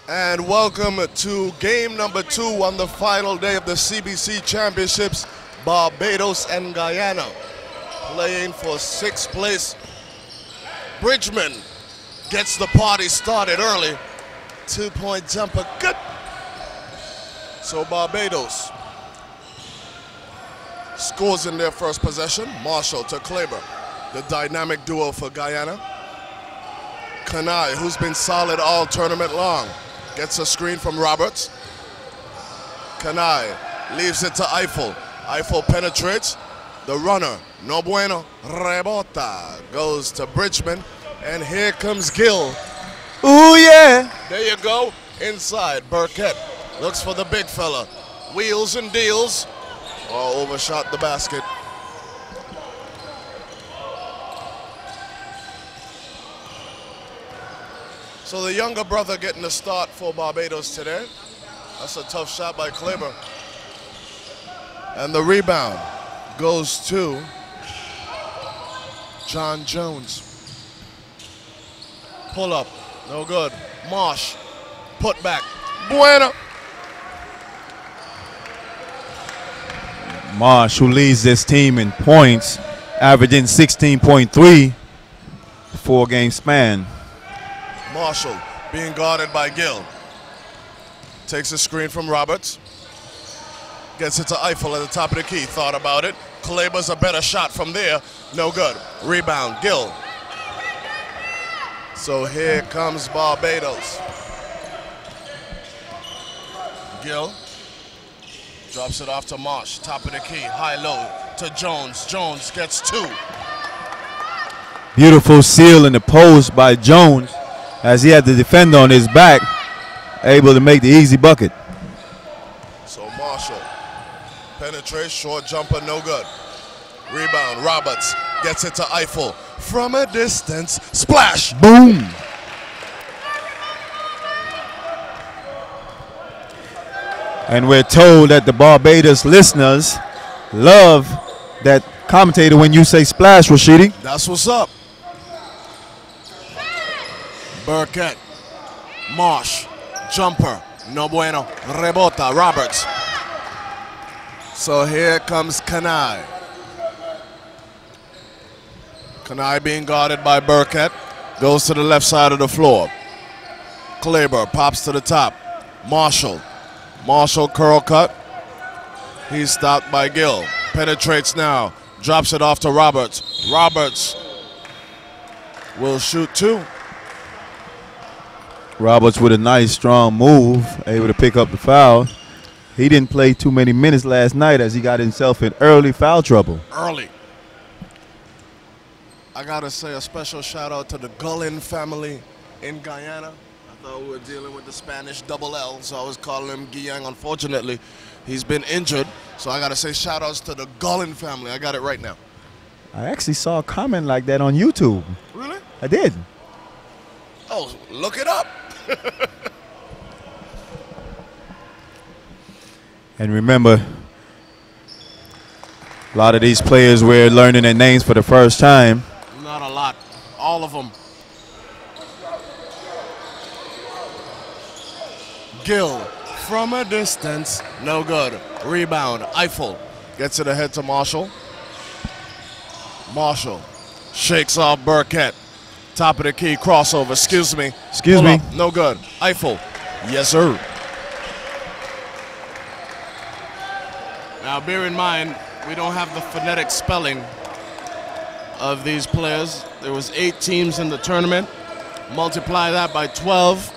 And welcome to game number 2 on the final day of the CBC Championships. Barbados and Guyana playing for 6th place. Bridgman gets the party started early. 2-point jumper, good. So Barbados scores in their first possession. Marshall to Kleber, the dynamic duo for Guyana. Kanai, who's been solid all tournament long, gets a screen from Roberts. Kanai leaves it to Eiffel. Eiffel penetrates. The runner, no bueno, rebota, goes to Bridgman, and here comes Gill. Ooh, yeah. There you go, inside. Burkett looks for the big fella. Wheels and deals. Oh, overshot the basket. So the younger brother getting the start for Barbados today. That's a tough shot by Kleber. And the rebound goes to John Jones. Pull up, no good. Marsh, put back, bueno. Marsh, who leads this team in points, averaging 16.3, 4-game span. Marshall being guarded by Gill. Takes a screen from Roberts. Gets it to Eiffel at the top of the key. Thought about it. Kleber's a better shot from there. No good. Rebound, Gill. So here comes Barbados. Gill drops it off to Marsh. Top of the key. High-low to Jones. Jones gets 2. Beautiful seal in the post by Jones as he had the defender on his back, able to make the easy bucket. So Marshall penetrates, short jumper, no good. Rebound, Roberts gets it to Eiffel. From a distance, splash! Boom! And we're told that the Barbados listeners love that commentator when you say splash, Rashidi. That's what's up. Burkett, Marsh, jumper, no bueno, rebota, Roberts. So here comes Kanai. Kanai being guarded by Burkett, goes to the left side of the floor. Kleber pops to the top. Marshall curl cut. He's stopped by Gill. Penetrates now, drops it off to Roberts. Roberts will shoot 2. Roberts with a nice, strong move, able to pick up the foul. He didn't play too many minutes last night as he got himself in early foul trouble. Early. I gotta say a special shout out to the Gullin family in Guyana. I thought we were dealing with the Spanish double L, so I was calling him Guiang. Unfortunately, he's been injured, so I gotta say shout outs to the Gullin family. I got it right now. I actually saw a comment like that on YouTube. Really? I did. Oh, look it up. And remember, a lot of these players were learning their names for the first time. Not a lot. All of them. Gill from a distance. No good. Rebound. Eiffel gets it ahead to Marshall. Marshall shakes off Burkett. Top of the key, crossover. Excuse me. Excuse me. No good. Eiffel. Yes, sir. Now, bear in mind, we don't have the phonetic spelling of these players. There was 8 teams in the tournament. Multiply that by 12.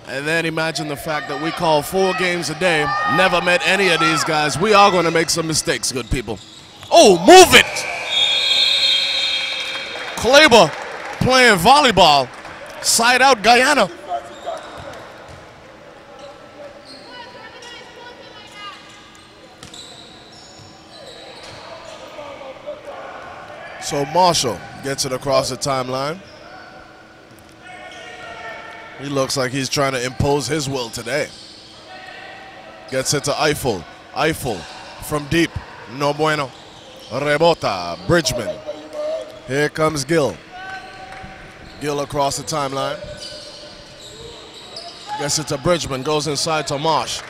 And then imagine the fact that we call 4 games a day. Never met any of these guys. We are going to make some mistakes, good people. Oh, move it! Kleber playing volleyball. Side out Guyana. So Marshall gets it across the timeline. He looks like he's trying to impose his will today. Gets it to Eiffel. Eiffel from deep. No bueno. Rebota. Bridgman. Here comes Gill. Gill across the timeline. Gets it to Bridgman, goes inside to Marsh.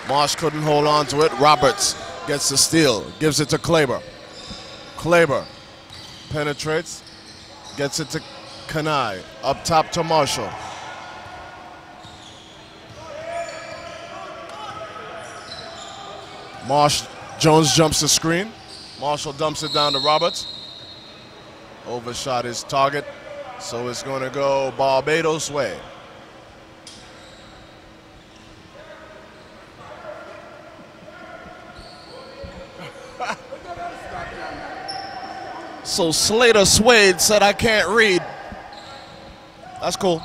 Marsh couldn't hold on to it. Roberts gets the steal, gives it to Kleber. Kleber penetrates, gets it to Kanai. Up top to Marshall. Jones jumps the screen. Marshall dumps it down to Roberts. Overshot his target, so it's going to go Barbados way. So Slater Swade said, I can't read. That's cool.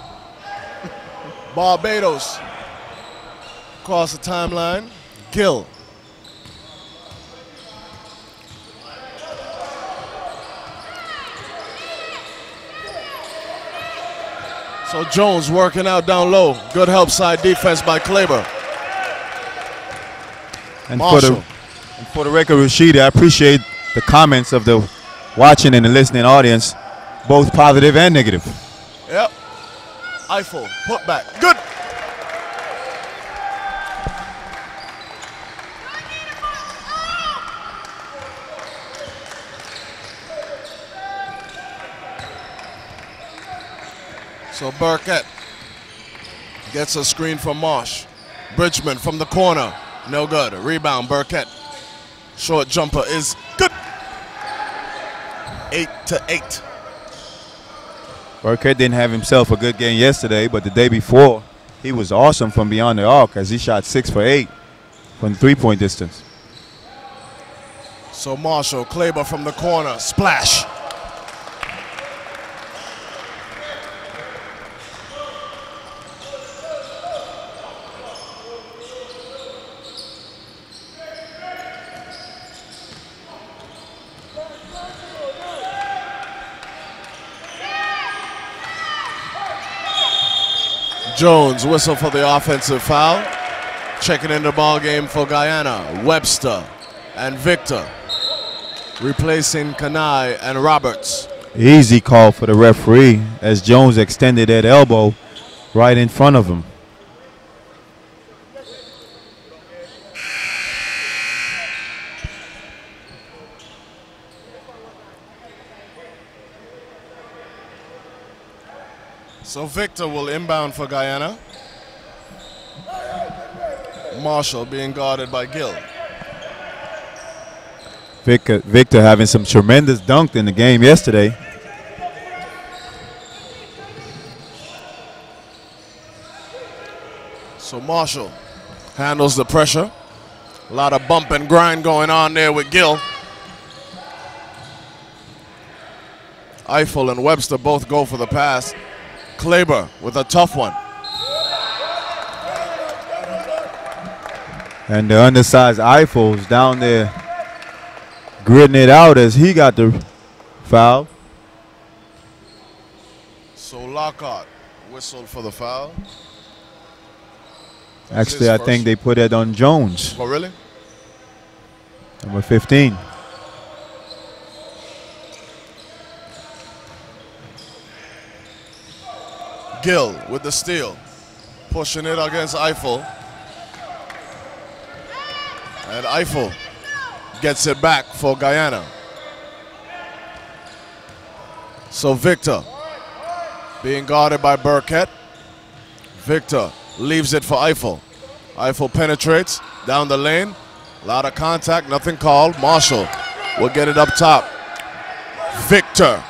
Barbados. Across the timeline. Gill. So Jones working out down low. Good help side defense by Kleber. And for the record, Rashid, I appreciate the comments of the watching and the listening audience, both positive and negative. Yep. Eiffel, put back. Good. So Burkett gets a screen from Marsh. Bridgman from the corner. No good. Rebound, Burkett. Short jumper is good. 8-8. Burkett didn't have himself a good game yesterday, but the day before, he was awesome from beyond the arc as he shot 6 for 8 from 3-point distance. So Marshall, Kleber from the corner. Splash. Jones whistle for the offensive foul. Checking in the ball game for Guyana. Webster and Victor replacing Kanai and Roberts. Easy call for the referee as Jones extended that elbow right in front of him. So Victor will inbound for Guyana. Marshall being guarded by Gill. Victor having some tremendous dunk in the game yesterday. So Marshall handles the pressure. A lot of bump and grind going on there with Gill. Eiffel and Webster both go for the pass. Kleber with a tough one. And the undersized Eiffel's down there gritting it out as he got the foul. So Lockhart whistled for the foul. Actually, I think they put it on Jones. Oh, really? Number 15. Gill with the steal. Pushing it against Eiffel. And Eiffel gets it back for Guyana. So Victor being guarded by Burkett. Victor leaves it for Eiffel. Eiffel penetrates down the lane. A lot of contact, nothing called. Marshall will get it up top. Victor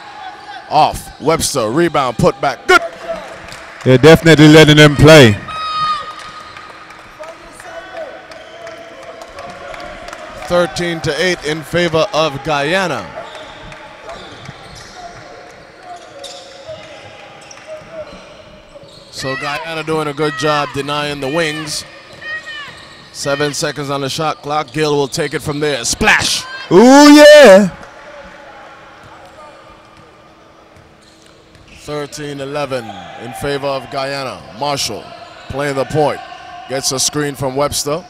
off. Webster, rebound, put back. Good. They're definitely letting them play. (13-8) in favor of Guyana. So Guyana doing a good job denying the wings. 7 seconds on the shot clock. Gill will take it from there. Splash! Ooh, yeah! 13-11 in favor of Guyana. Marshall playing the point. Gets a screen from Webster.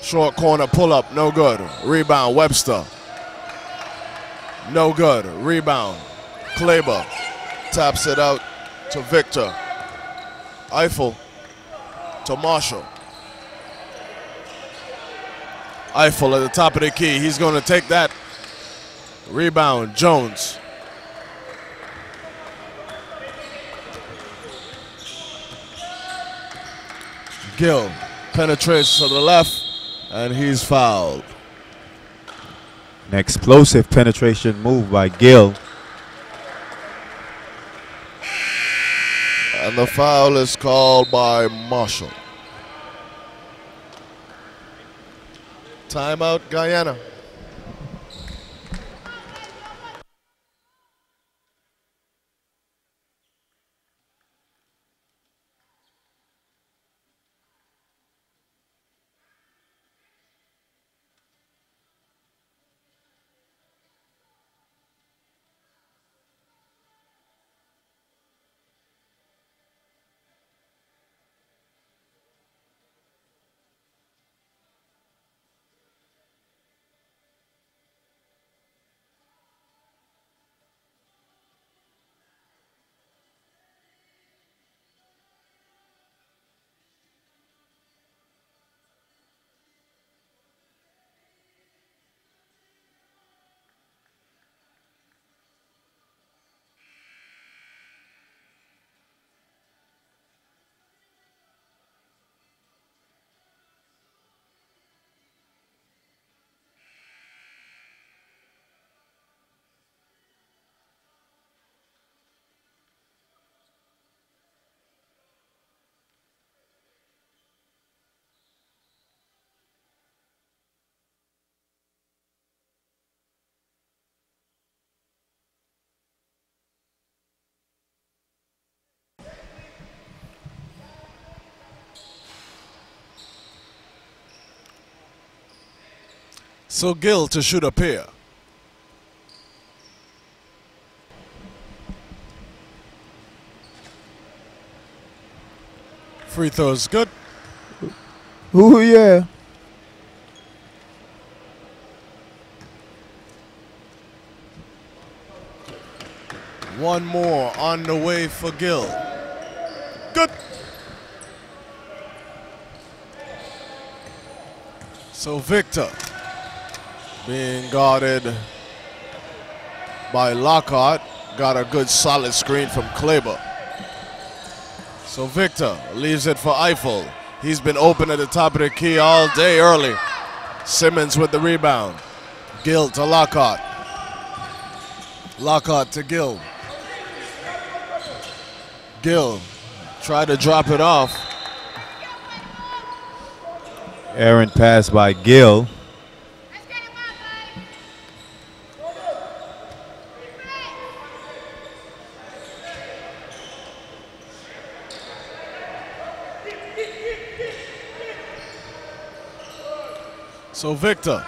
Short corner pull-up, no good. Rebound, Webster. No good. Rebound. Kleber taps it out to Victor. Eiffel to Marshall. Eiffel at the top of the key. He's going to take that. Rebound, Jones. Gill penetrates to the left, and he's fouled. An explosive penetration move by Gill. And the foul is called by Marshall. Timeout, Guyana. So Gill to shoot a pair. Free throws good. Ooh, yeah. One more on the way for Gill. Good. So Victor being guarded by Lockhart. Got a good solid screen from Kleber. So Victor leaves it for Eiffel. He's been open at the top of the key all day early. Simmons with the rebound. Gill to Lockhart. Lockhart to Gill. Gill tried to drop it off. Errant pass by Gill. So Victor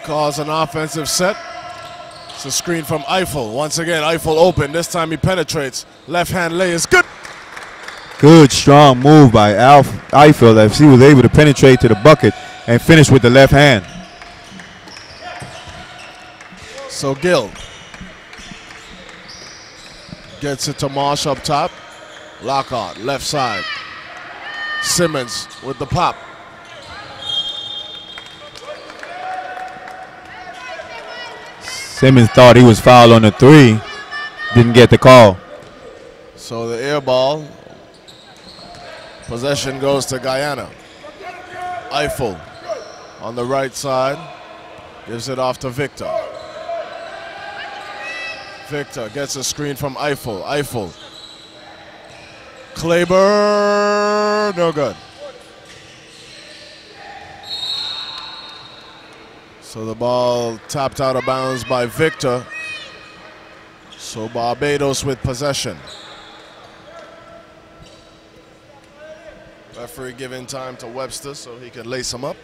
calls an offensive set. It's a screen from Eiffel. Once again, Eiffel open. This time he penetrates. Left hand lay is good. Good, strong move by Eiffel as he was able to penetrate to the bucket and finish with the left hand. So Gill gets it to Marsh up top. Lockhart, left side. Simmons with the pop. Simmons thought he was fouled on the three. Didn't get the call. So the air ball. Possession goes to Guyana. Eiffel on the right side. Gives it off to Victor. Victor gets a screen from Eiffel. Eiffel. Kleber, no good. So the ball tapped out of bounds by Victor. So Barbados with possession. Referee giving time to Webster so he can lace him up.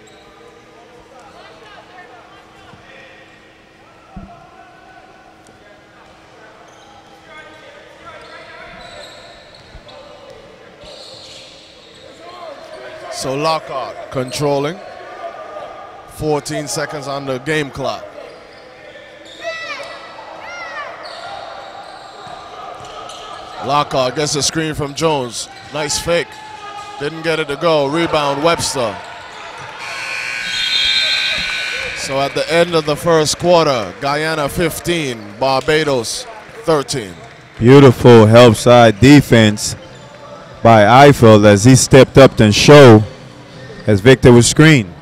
So Lockhart controlling. 14 seconds on the game clock. Lockhart gets a screen from Jones. Nice fake. Didn't get it to go. Rebound, Webster. So at the end of the first quarter, Guyana 15, Barbados 13. Beautiful help side defense by Eiffel as he stepped up and showed as Victor was screened.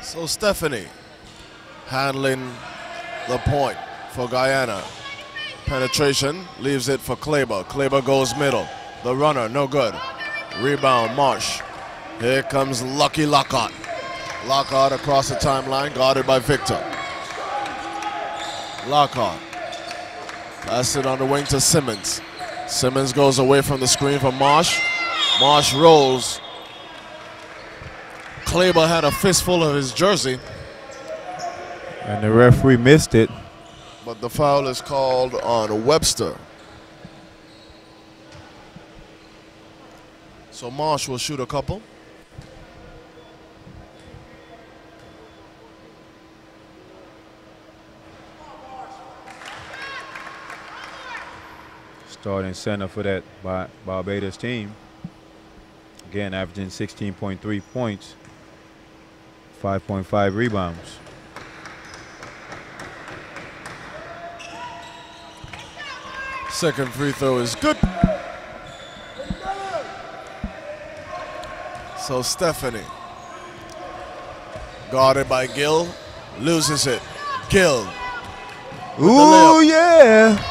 So Stephanie handling the point for Guyana. Penetration leaves it for Kleber. Kleber goes middle. The runner, no good. Rebound, Marsh. Here comes Lucky Lockhart. Lockhart across the timeline, guarded by Victor. Lockhart. Pass it on the wing to Simmons. Simmons goes away from the screen for Marsh. Marsh rolls. Kleber had a fistful of his jersey. And the referee missed it. But the foul is called on Webster. So Marsh will shoot a couple. Starting center for that Barbados team. Again, averaging 16.3 points, 5.5 rebounds. Second free throw is good. So Stephanie, guarded by Gill, loses it. Gill. Ooh, yeah.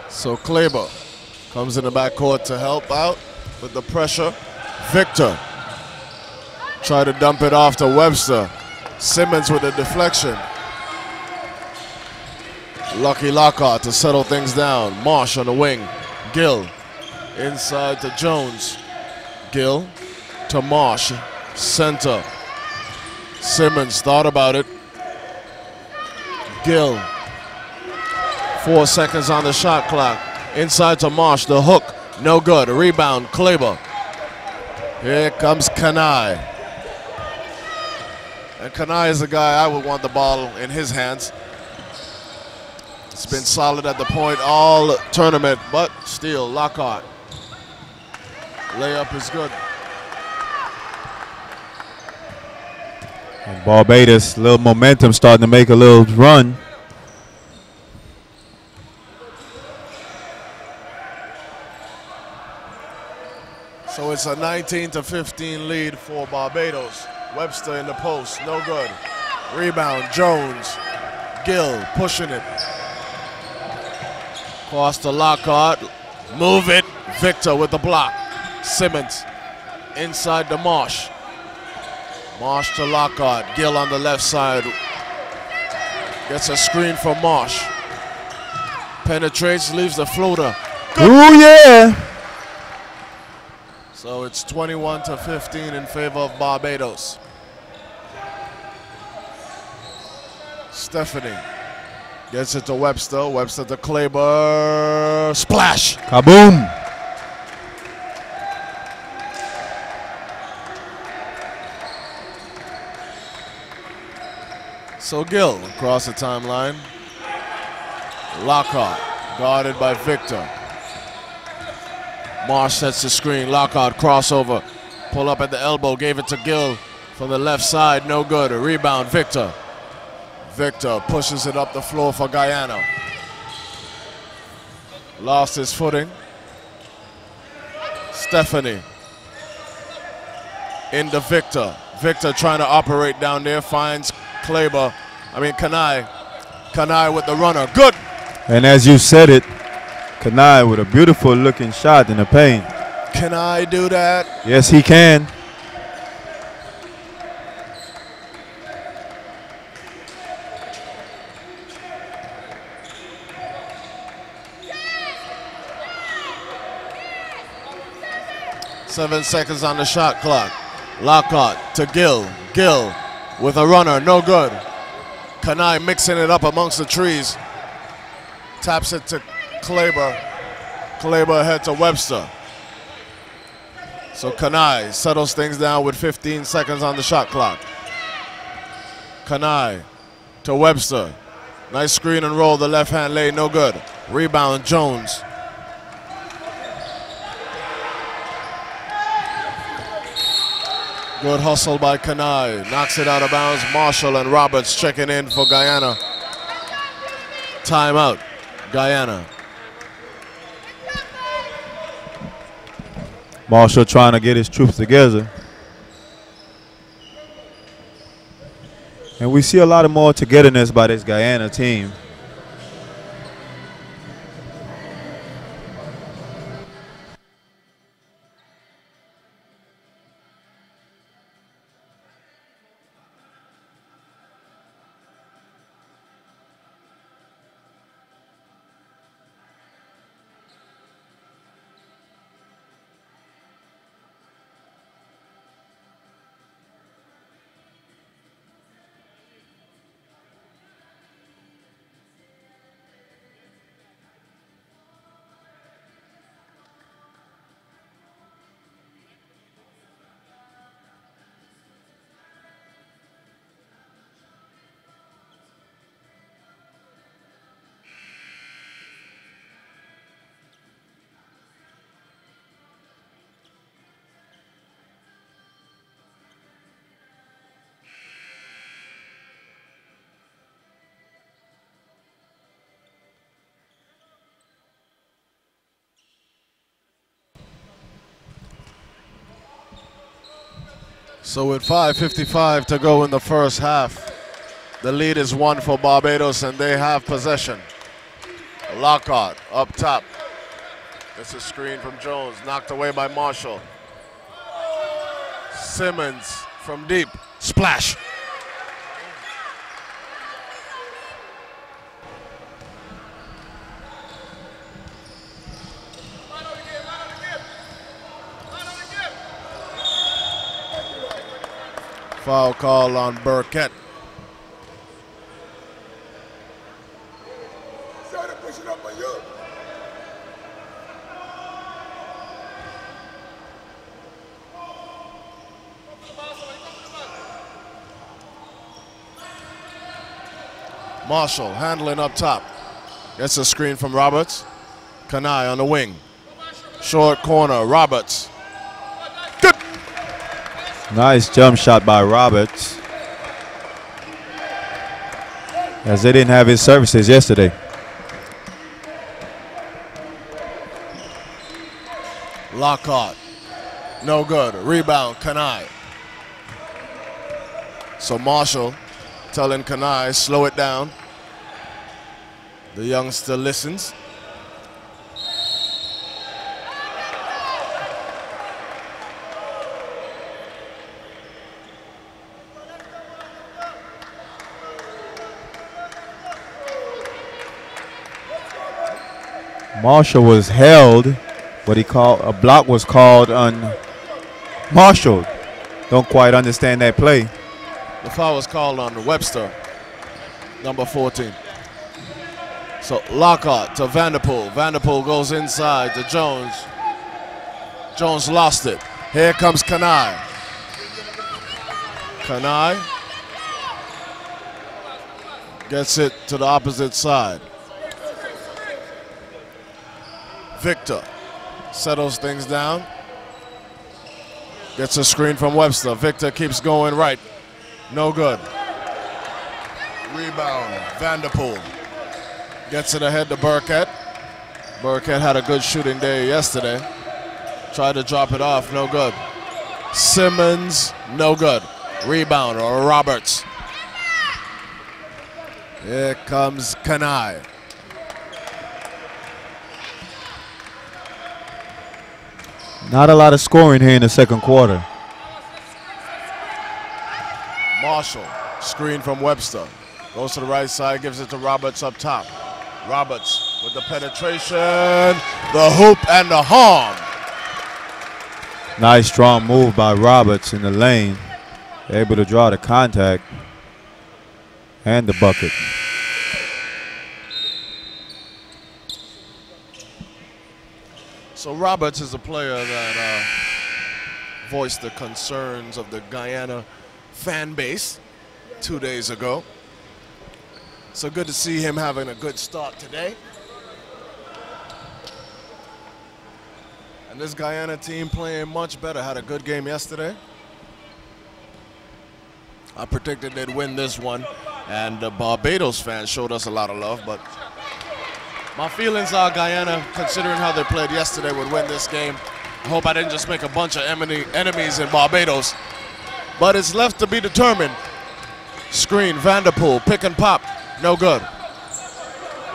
So Kleber comes in the backcourt to help out with the pressure. Victor try to dump it off to Webster. Simmons with a deflection. Lucky Lockhart to settle things down. Marsh on the wing. Gill inside to Jones. Gill to Marsh. Center. Simmons thought about it. Gill. 4 seconds on the shot clock. Inside to Marsh, the hook, no good. A rebound, Kleber. Here comes Kanai. And Kanai is the guy I would want the ball in his hands. It's been solid at the point all tournament, but still, Lockhart. Layup is good. And Barbados, little momentum starting to make a little run. So it's a 19-15 lead for Barbados. Webster in the post, no good. Rebound, Jones. Gill pushing it. Cross to Lockhart. Move it. Victor with the block. Simmons inside the Marsh. Marsh to Lockhart. Gill on the left side. Gets a screen from Marsh. Penetrates, leaves the floater. Oh yeah! So it's 21-15 in favor of Barbados. Stephanie gets it to Webster. Webster to Kleber. Splash! Kaboom! So Gill across the timeline. Lockhart guarded by Victor. Marsh sets the screen. Lockhart crossover. Pull up at the elbow. Gave it to Gill from the left side. No good. A rebound. Victor. Victor pushes it up the floor for Guyana. Lost his footing. Stephanie. Into Victor. Victor trying to operate down there. Finds Kanai. Kanai with the runner. Good. And as you said it, Kanai with a beautiful looking shot in the paint. Can I do that? Yes, he can. Seven seconds on the shot clock. Lockhart to Gill. Gill with a runner, no good. Kanai mixing it up amongst the trees. Taps it to Kleber. Kleber ahead to Webster. So Kanai settles things down with 15 seconds on the shot clock. Kanai to Webster. Nice screen and roll, the left hand lane, no good. Rebound, Jones. Good hustle by Kanai. Knocks it out of bounds. Marshall and Roberts checking in for Guyana. Timeout, Guyana. Marshall trying to get his troops together. And we see a lot of more togetherness by this Guyana team. So with 5:55 to go in the first half, the lead is 1 for Barbados and they have possession. Lockhart up top. It's a screen from Jones, knocked away by Marshall. Simmons from deep, splash. Foul call on Burkett. Marshall handling up top. Gets a screen from Roberts. Kanai on the wing. Short corner, Roberts. Good. Nice jump shot by Roberts. as they didn't have his services yesterday. Lockhart, no good. Rebound, Kanai. So Marshall telling Kanai, slow it down. The youngster listens. Marshall was held. What he called a block was called on Marshall. Don't quite understand that play. The foul was called on Webster, number 14. So Lockhart to Vanderpool. Vanderpool goes inside to Jones. Jones lost it. Here comes Kanai. Kanai gets it to the opposite side. Victor settles things down. Gets a screen from Webster. Victor keeps going right. No good. Rebound, Vanderpool. Gets it ahead to Burkett. Burkett had a good shooting day yesterday. Tried to drop it off, no good. Simmons, no good. Rebound, or Roberts. Here comes Kanai. Not a lot of scoring here in the second quarter. Marshall, screen from Webster. Goes to the right side, gives it to Roberts up top. Roberts with the penetration, the hoop, and the harm. Nice strong move by Roberts in the lane. Able to draw the contact and the bucket. So Roberts is a player that voiced the concerns of the Guyana fan base 2 days ago. So good to see him having a good start today. And this Guyana team playing much better. Had a good game yesterday. I predicted they'd win this one. And the Barbados fans showed us a lot of love. But my feelings are Guyana, considering how they played yesterday, would win this game. I hope I didn't just make a bunch of enemies in Barbados. But it's left to be determined. Screen, Vanderpool, pick and pop. No good.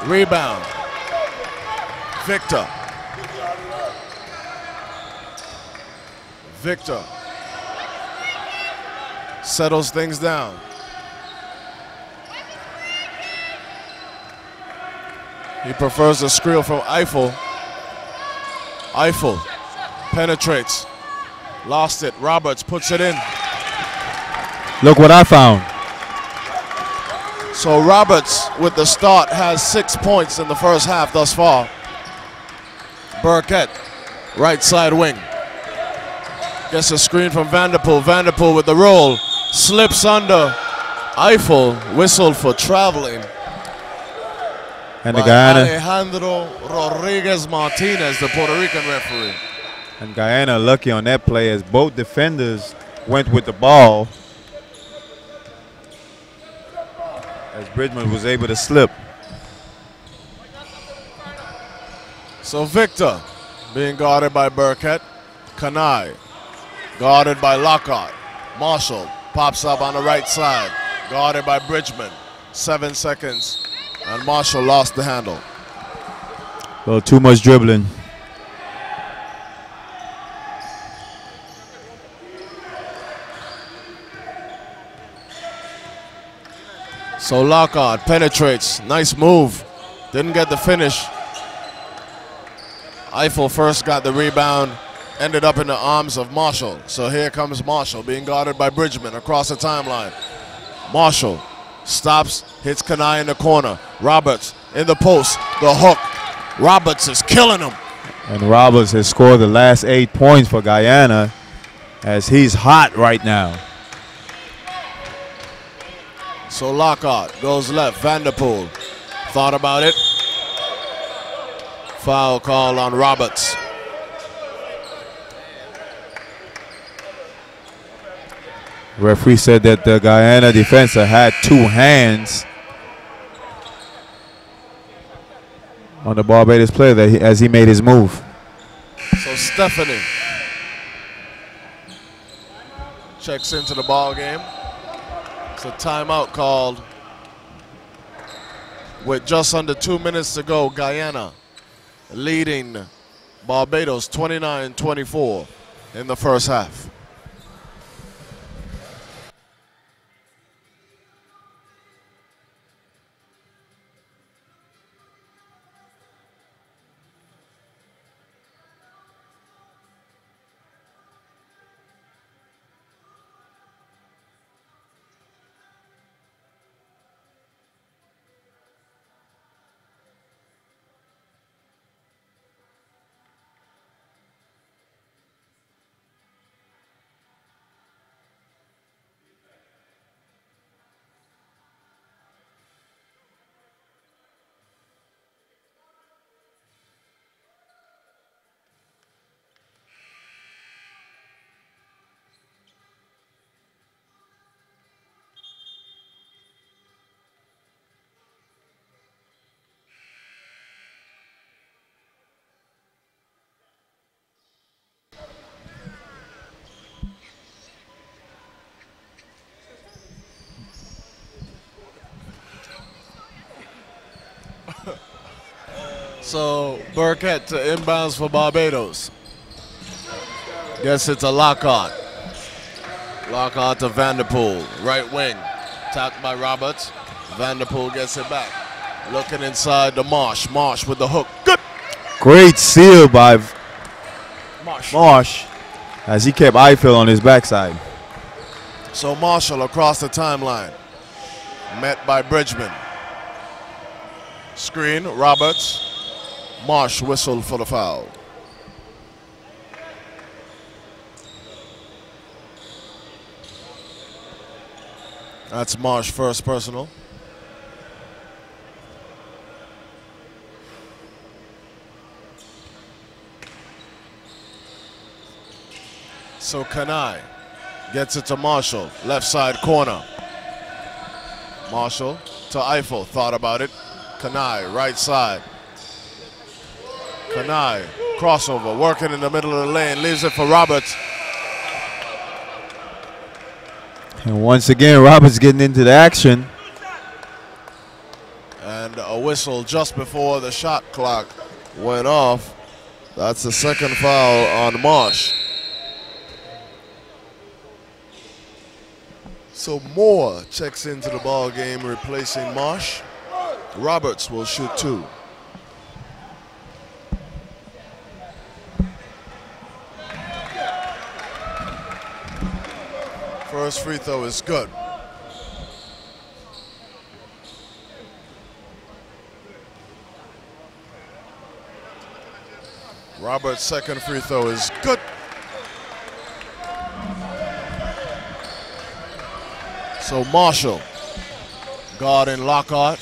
Rebound. Victor. Victor settles things down. He prefers a screen from Eiffel. Eiffel penetrates. Lost it. Roberts puts it in. Look what I found. So Roberts, with the start, has 6 points in the first half thus far. Burkett, right side wing. Gets a screen from Vanderpool. Vanderpool with the roll. Slips under. Eiffel whistled for traveling. And the Guyana. Alejandro Rodriguez Martinez, the Puerto Rican referee. And Guyana lucky on that play as both defenders went with the ball. As Bridgman was able to slip. So Victor being guarded by Burkett. Kanai guarded by Lockhart. Marshall pops up on the right side. Guarded by Bridgman. 7 seconds. And Marshall lost the handle. A little too much dribbling. So Lockhart penetrates. Nice move. Didn't get the finish. Eiffel first got the rebound. Ended up in the arms of Marshall. So here comes Marshall being guarded by Bridgman across the timeline. Marshall stops, hits Kanai in the corner. Roberts in the post. The hook. Roberts is killing him. And Roberts has scored the last 8 points for Guyana as he's hot right now. So Lockhart goes left. Vanderpool thought about it. Foul call on Roberts. Referee said that the Guyana defense had 2 hands on the Barbados player that as he made his move. So Stephanie checks into the ball game. It's a timeout called with just under 2 minutes to go. Guyana leading Barbados 29-24 in the first half. So Burkett to inbounds for Barbados. Gets it to Lockhart. Lockhart to Vanderpool, right wing. Tapped by Roberts. Vanderpool gets it back. Looking inside to Marsh. Marsh with the hook. Good. Great seal by Marsh as he kept Eiffel on his backside. So Marshall across the timeline. Met by Bridgman. Screen, Roberts. Marsh whistled for the foul. That's Marsh first personal. So Kanai gets it to Marshall, left side corner. Marshall to Eiffel, thought about it. Kanai, right side. Kanai, crossover, working in the middle of the lane, leaves it for Roberts. And once again, Roberts getting into the action. And a whistle just before the shot clock went off. That's the second foul on Marsh. So Moore checks into the ball game, replacing Marsh. Roberts will shoot two. First free throw is good. Roberts' second free throw is good. So Marshall, guarding Lockhart.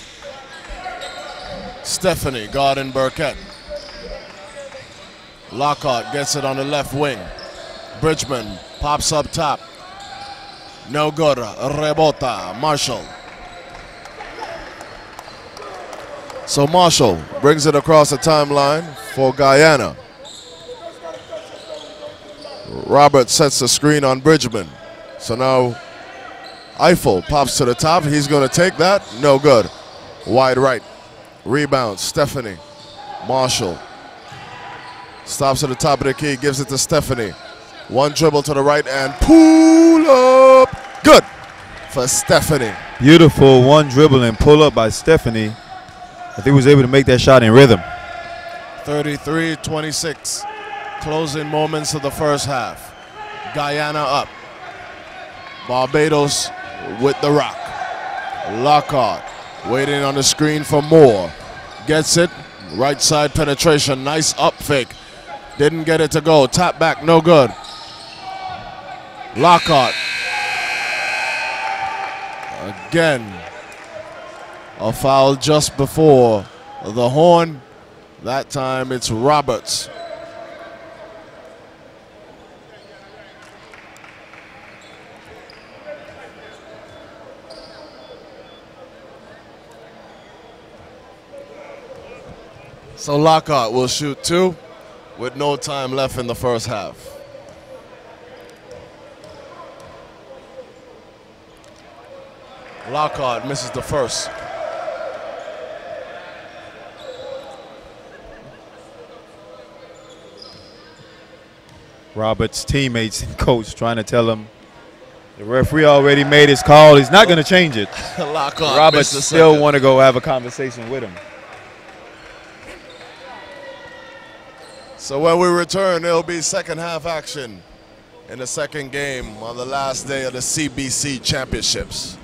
Stephanie guarding Burkett. Lockhart gets it on the left wing. Bridgman pops up top. No good. Rebota. Marshall. So Marshall brings it across the timeline for Guyana. Robert sets the screen on Bridgman. So now Eiffel pops to the top. He's going to take that. No good. Wide right. Rebound. Stephanie. Marshall. Stops at the top of the key. Gives it to Stephanie. One dribble to the right and pull up. Good for Stephanie. Beautiful one dribble and pull up by Stephanie. I think he was able to make that shot in rhythm. 33-26. Closing moments of the first half. Guyana up. Barbados with the rock. Lockhart waiting on the screen for Moore. Gets it. Right side penetration. Nice up fake. Didn't get it to go. Tap back. No good. Lockhart. Again. A foul just before the horn. That time it's Roberts. So Lockhart will shoot 2 with no time left in the first half. Lockhart misses the first. Roberts' teammates and coach trying to tell him the referee already made his call. He's not going to change it. Lockhart Roberts still want to go have a conversation with him. So when we return, it'll be second half action in the second game on the last day of the CBC Championships.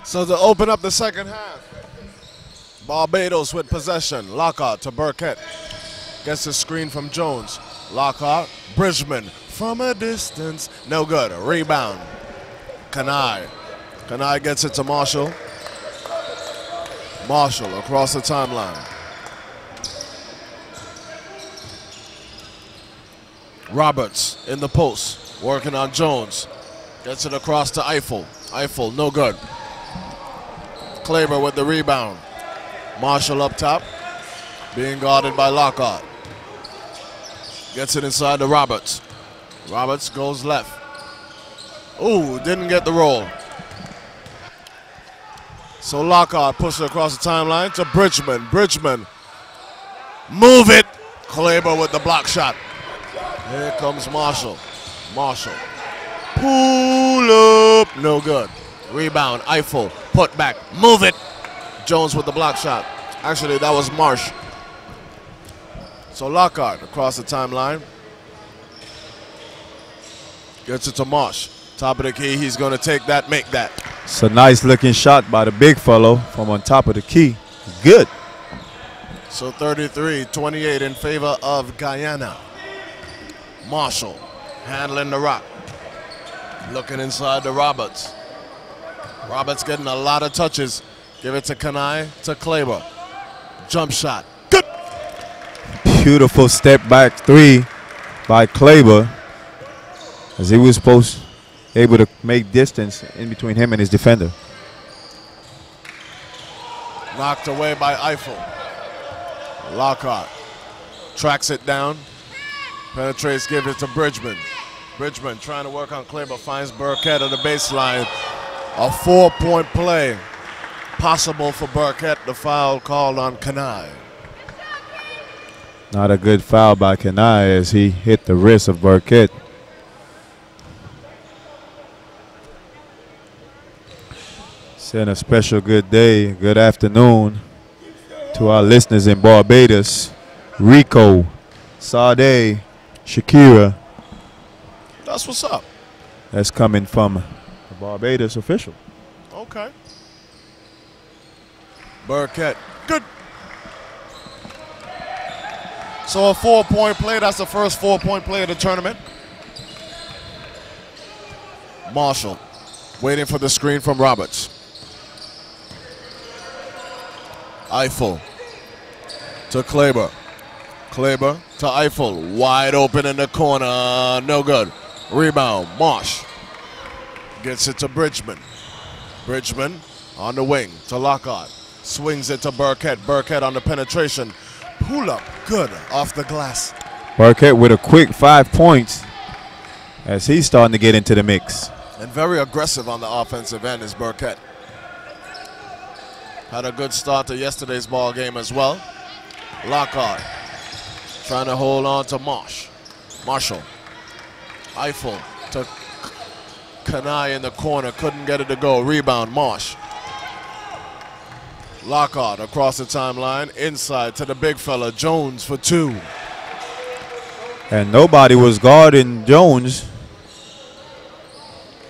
So to open up the second half, Barbados with possession. Lockhart to Burkett. Gets the screen from Jones. Lockhart, Bridgman from a distance. No good. Rebound. Kanai. Kanai gets it to Marshall. Marshall across the timeline. Roberts in the post, working on Jones. Gets it across to Eiffel. Eiffel, no good. Kleber with the rebound. Marshall up top, being guarded by Lockhart. Gets it inside to Roberts. Roberts goes left. Ooh, didn't get the roll. So Lockhart pushes across the timeline to Bridgman. Bridgman, move it. Kleber with the block shot. Here comes Marshall. Marshall, pull up, no good. Rebound, Eiffel, put back, move it. Jones with the block shot. Actually, that was Marsh. So Lockhart across the timeline. Gets it to Marsh. Top of the key, he's going to take that, make that. It's a nice looking shot by the big fellow from on top of the key. Good. So 33-28 in favor of Guyana. Marshall handling the rock. Looking inside to Roberts. Roberts getting a lot of touches. Give it to Kanai, to Kleber. Jump shot. Good. Beautiful step back three by Kleber, as he was able to make distance in between him and his defender. Knocked away by Eiffel. Lockhart tracks it down. Penetrates, gives it to Bridgman. Bridgman trying to work on Kleber, finds Burkett at the baseline. A 4-point play possible for Burkett. The foul called on Kanai. Not a good foul by Kanai as he hit the wrist of Burkett. Send a special good day, good afternoon to our listeners in Barbados. Rico, Sade, Shakira. That's what's up. That's coming from a Barbados official. Okay. Burkett, good. So a 4-point play, that's the first 4-point play of the tournament. Marshall waiting for the screen from Roberts. Eiffel to Kleber. Kleber to Eiffel, wide open in the corner, no good. Rebound, Marsh. Gets it to Bridgman. Bridgman on the wing to Lockhart. Swings it to Burkett. Burkett on the penetration. Pull up, good, off the glass. Burkett with a quick 5 points as he's starting to get into the mix. And very aggressive on the offensive end is Burkett. Had a good start to yesterday's ball game as well. Lockhart trying to hold on to Marshall. Eiffel to Kanai in the corner, couldn't get it to go. Rebound, Marsh. Lockhart across the timeline, inside to the big fella, Jones for 2. And nobody was guarding Jones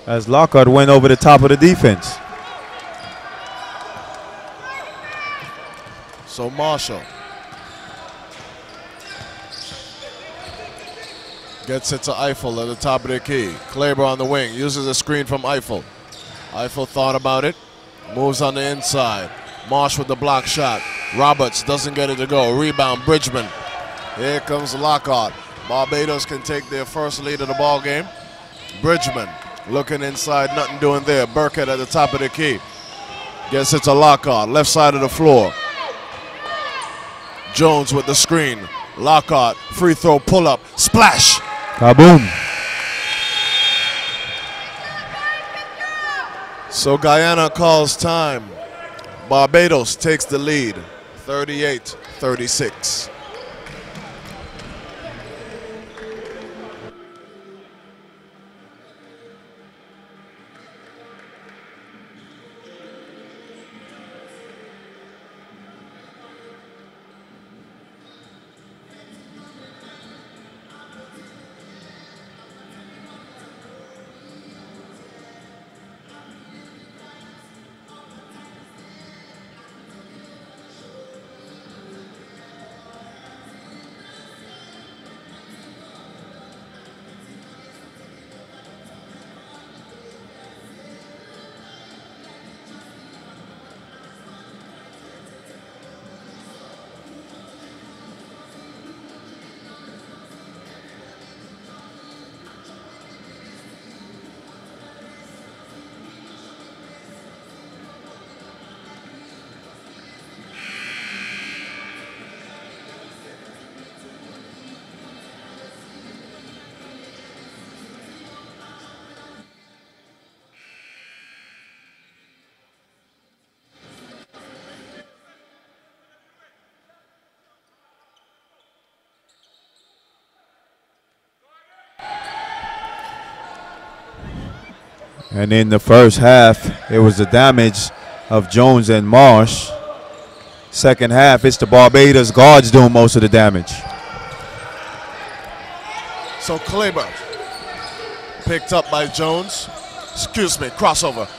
as Lockhart went over the top of the defense. So Marshall gets it to Eiffel at the top of the key. Kleber on the wing, uses a screen from Eiffel. Eiffel thought about it, moves on the inside. Marsh with the block shot. Roberts doesn't get it to go. Rebound, Bridgman. Here comes Lockhart. Barbados can take their first lead of the ball game. Bridgman looking inside, nothing doing there. Burkett at the top of the key. Gets it to Lockhart, left side of the floor. Jones with the screen. Lockhart, free throw, pull up, splash. Kaboom. So Guyana calls time. Barbados takes the lead, 38-36. And in the first half, it was the damage of Jones and Marsh. Second half, it's the Barbados guards doing most of the damage. So Kleber picked up by Jones. Excuse me, crossover.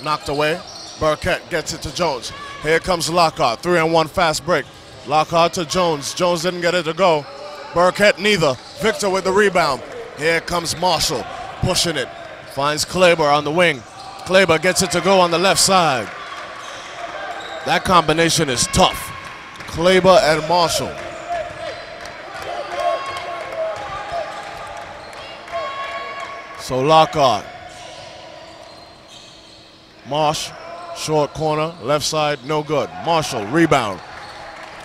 Knocked away. Burkett gets it to Jones. Here comes Lockhart. 3-on-1 fast break. Lockhart to Jones. Jones didn't get it to go. Burkett neither. Victor with the rebound. Here comes Marshall pushing it. Finds Kleber on the wing. Kleber gets it to go on the left side. That combination is tough. Kleber and Marshall. So Lockhart. Marsh, short corner, left side, no good. Marshall, rebound.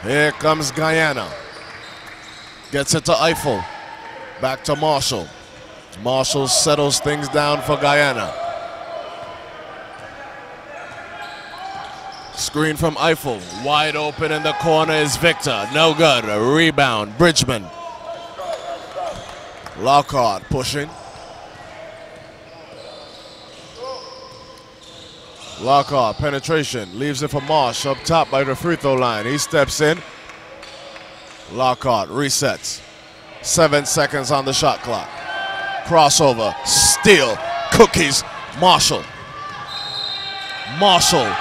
Here comes Guyana. Gets it to Eiffel. Back to Marshall. Marshall settles things down for Guyana. Screen from Eiffel. Wide open in the corner is Victor. No good. A rebound. Bridgman. Lockhart pushing. Lockhart, penetration. Leaves it for Marsh up top by the free throw line. He steps in. Lockhart resets. 7 seconds on the shot clock. Crossover, steal, cookies, Marshall. Marshall,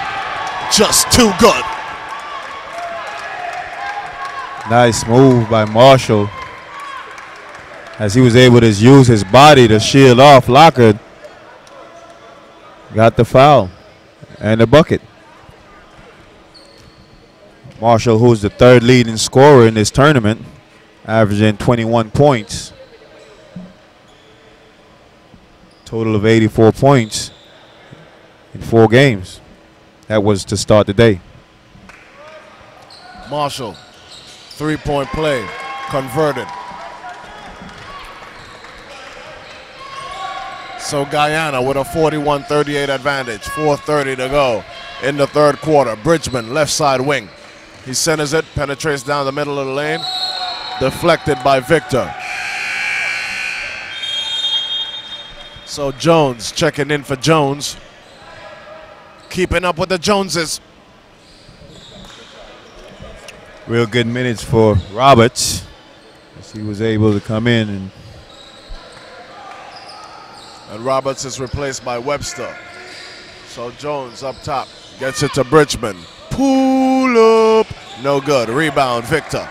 just too good. Nice move by Marshall as he was able to use his body to shield off Lockhart. Got the foul and the bucket. Marshall, who's the third leading scorer in this tournament, averaging 21 points. Total of 84 points in 4 games. That was to start the day. Marshall, three-point play, converted. So Guyana with a 41-38 advantage, 4:30 to go in the third quarter. Bridgman, left side wing. He centers it, penetrates down the middle of the lane, deflected by Victor. So Jones checking in for Jones. Keeping up with the Joneses. Real good minutes for Roberts as he was able to come in. And Roberts is replaced by Webster. So Jones up top gets it to Bridgman. Pull up. No good. Rebound, Victor.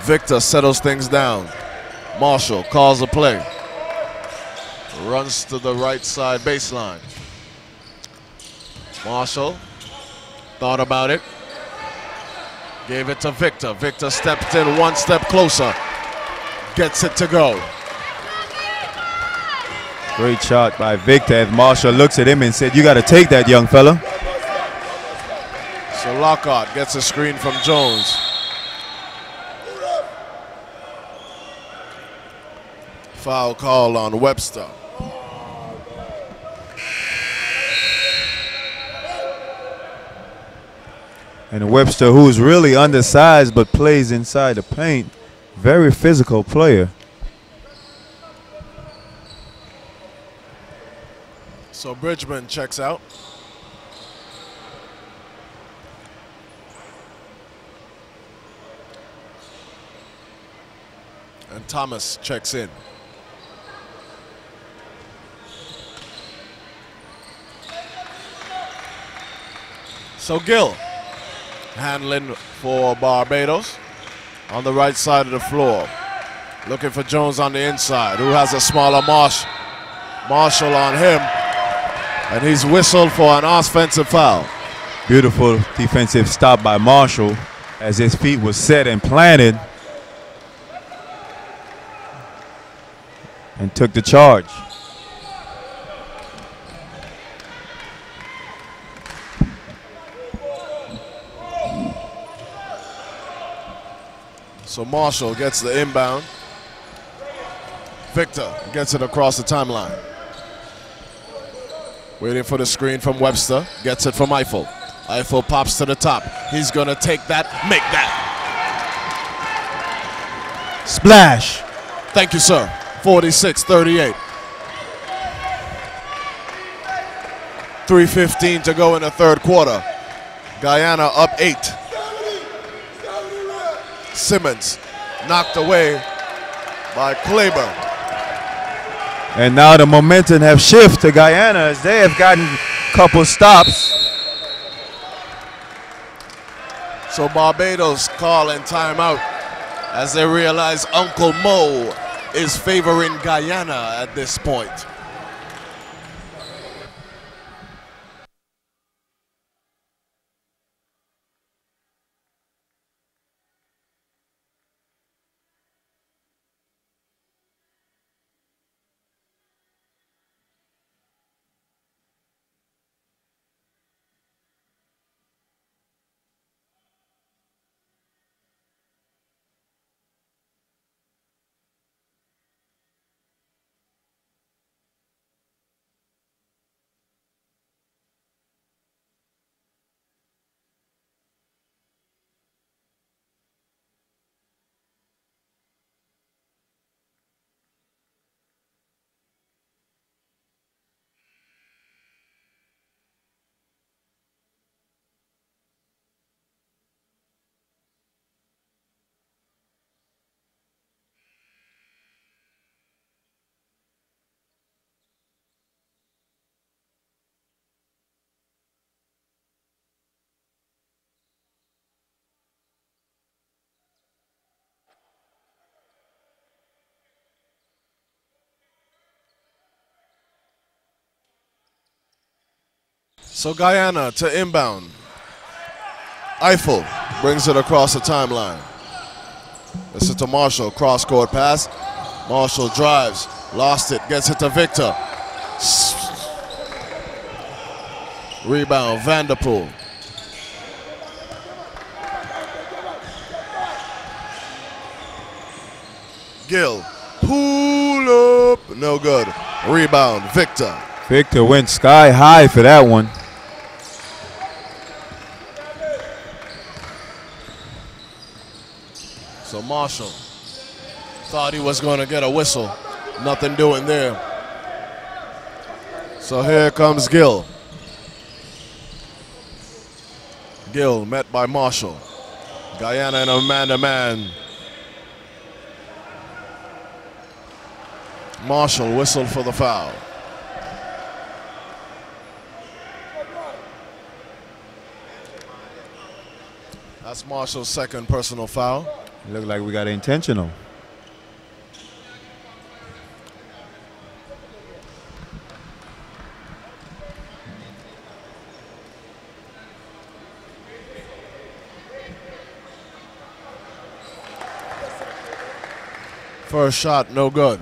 Victor settles things down. Marshall calls a play. Runs to the right side baseline. Marshall thought about it. Gave it to Victor. Victor stepped in 1 step closer. Gets it to go. Great shot by Victor as Marshall looks at him and said, "You got to take that, young fella." So Lockhart gets a screen from Jones. Foul call on Webster. And Webster, who's really undersized but plays inside the paint, very physical player. So Bridgman checks out. And Thomas checks in. So Gill handling for Barbados on the right side of the floor. Looking for Jones on the inside, who has a smaller Marshall on him. And he's whistled for an offensive foul. Beautiful defensive stop by Marshall as his feet were set and planted and took the charge. So Marshall gets the inbound. Victor gets it across the timeline. Waiting for the screen from Webster. Gets it from Eiffel. Eiffel pops to the top. He's going to take that, make that. Splash. Thank you, sir. 46-38. 3:15 to go in the third quarter. Guyana up 8. Simmons knocked away by Kleber. And now the momentum have shifted to Guyana as they have gotten a couple stops. So Barbados calling timeout as they realize Uncle Mo is favoring Guyana at this point. So Guyana to inbound. Eiffel brings it across the timeline. This is to Marshall, cross-court pass. Marshall drives, lost it, gets it to Victor. Rebound, Vanderpool. Gill, pull up, no good. Rebound, Victor. Victor went sky high for that one. So Marshall thought he was going to get a whistle. Nothing doing there. So here comes Gill. Gill met by Marshall. Guyana in a man-to-man. Marshall whistled for the foul. That's Marshall's second personal foul. It looked like we got intentional. First shot, no good.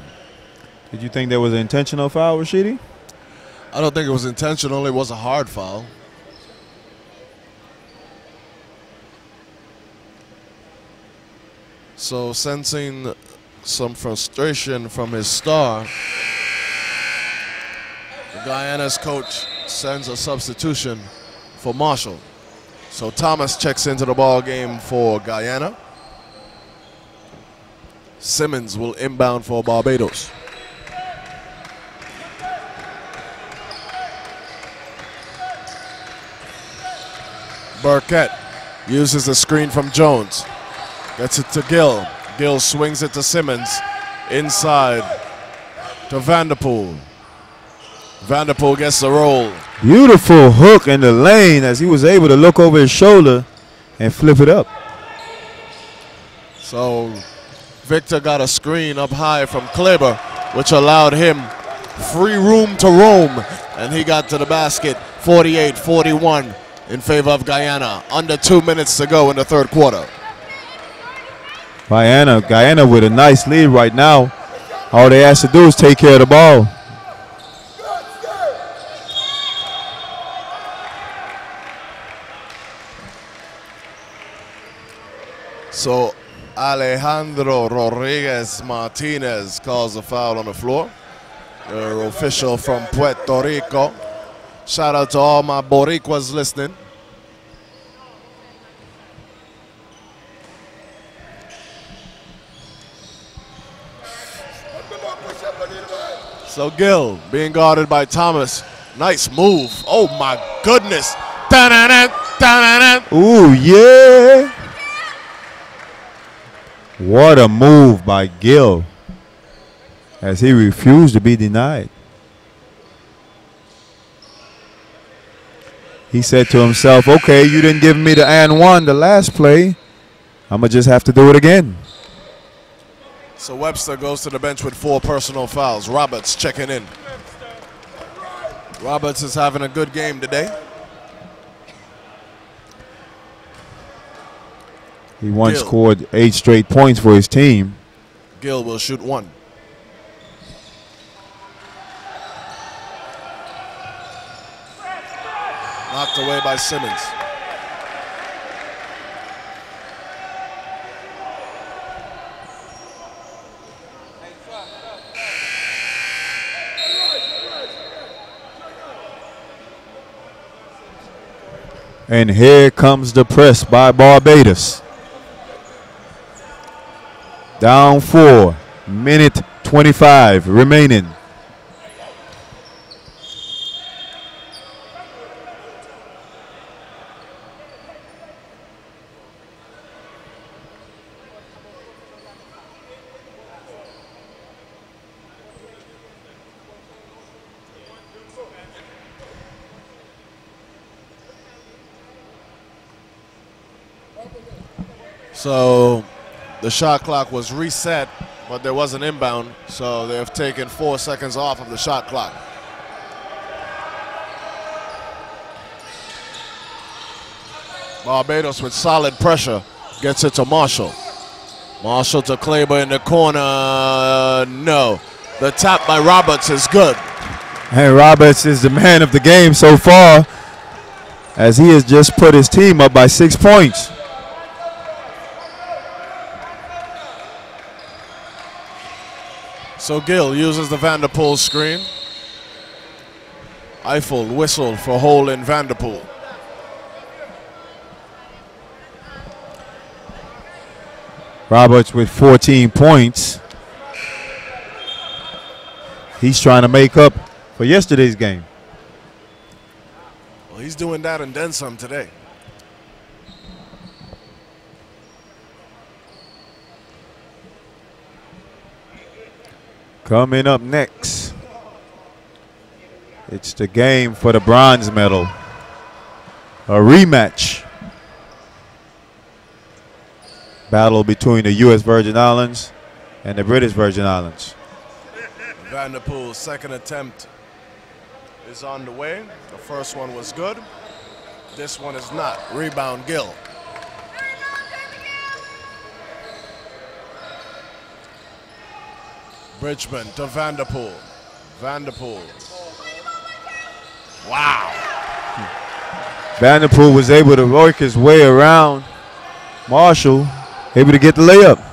Did you think there was an intentional foul, Rashidi? I don't think it was intentional. It was a hard foul. So sensing some frustration from his star, Guyana's coach sends a substitution for Marshall. So Thomas checks into the ball game for Guyana. Simmons will inbound for Barbados. Burkett uses the screen from Jones. Gets it to Gill. Gill swings it to Simmons. Inside to Vanderpool. Vanderpool gets the roll. Beautiful hook in the lane as he was able to look over his shoulder and flip it up. So Victor got a screen up high from Kleber, which allowed him free room to roam. And he got to the basket, 48-41 in favor of Guyana. Under 2 minutes to go in the third quarter. Guyana with a nice lead right now. All they have to do is take care of the ball. So Alejandro Rodriguez Martinez calls a foul on the floor. Their official from Puerto Rico. Shout out to all my Boricuas listening. So Gill being guarded by Thomas Nice move. Oh my goodness. Da-da-da, da-da-da. Ooh, yeah. What a move by Gill, as he refused to be denied. He said to himself, okay, you didn't give me the and one the last play. I'm going to just have to do it again. So Webster goes to the bench with 4 personal fouls. Roberts checking in. Roberts is having a good game today. He once Gill. scored 8 straight points for his team. Gill will shoot 1. Knocked away by Simmons. And here comes the press by Barbados. Down 4, minute 25 remaining. So the shot clock was reset, but there was an inbound, so they've taken 4 seconds off of the shot clock. Barbados with solid pressure gets it to Marshall. Marshall to Kleber in the corner. No. The tap by Roberts is good. And Roberts is the man of the game so far, as he has just put his team up by 6 points. So Gill uses the Vanderpool screen. Eiffel whistle for hole in Vanderpool. Roberts with 14 points. He's trying to make up for yesterday's game. Well, he's doing that and then some today. Coming up next, it's the game for the bronze medal. A rematch. Battle between the U.S. Virgin Islands and the British Virgin Islands. Vanderpool's second attempt is on the way. The first one was good. This one is not. Rebound Gill. Bridgman to Vanderpool. Vanderpool. Wow. Vanderpool was able to work his way around Marshall, able to get the layup.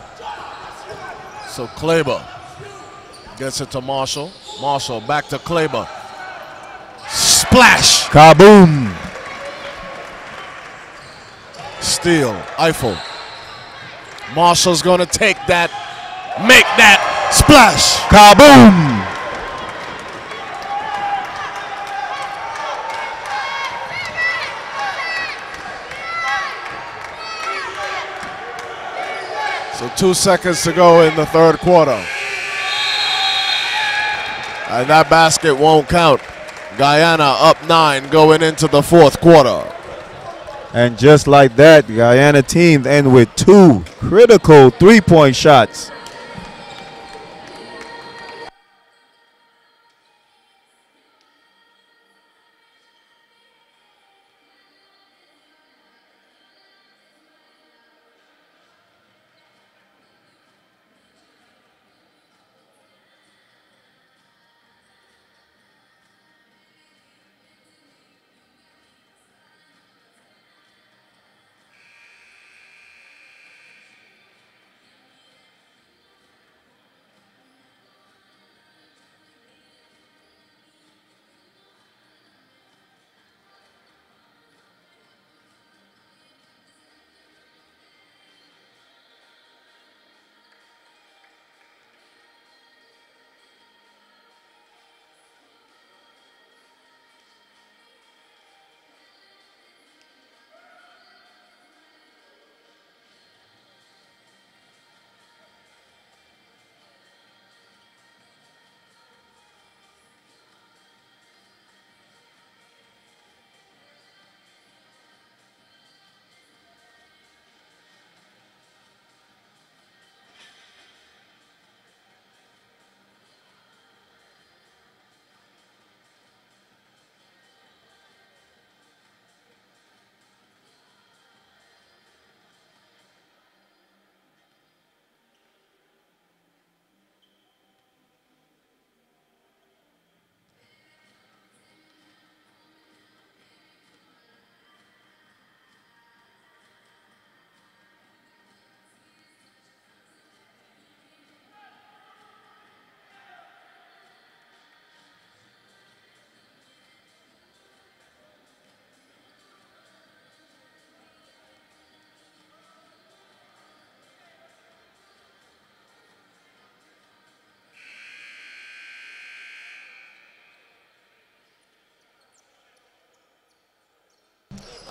So Kleber gets it to Marshall. Marshall back to Kleber. Splash. Kaboom. Steal. Eiffel. Marshall's going to take that. Make that. Splash. Kaboom. So 2 seconds to go in the third quarter. And that basket won't count. Guyana up 9 going into the fourth quarter. And just like that, the Guyana team end with 2 critical three-point shots.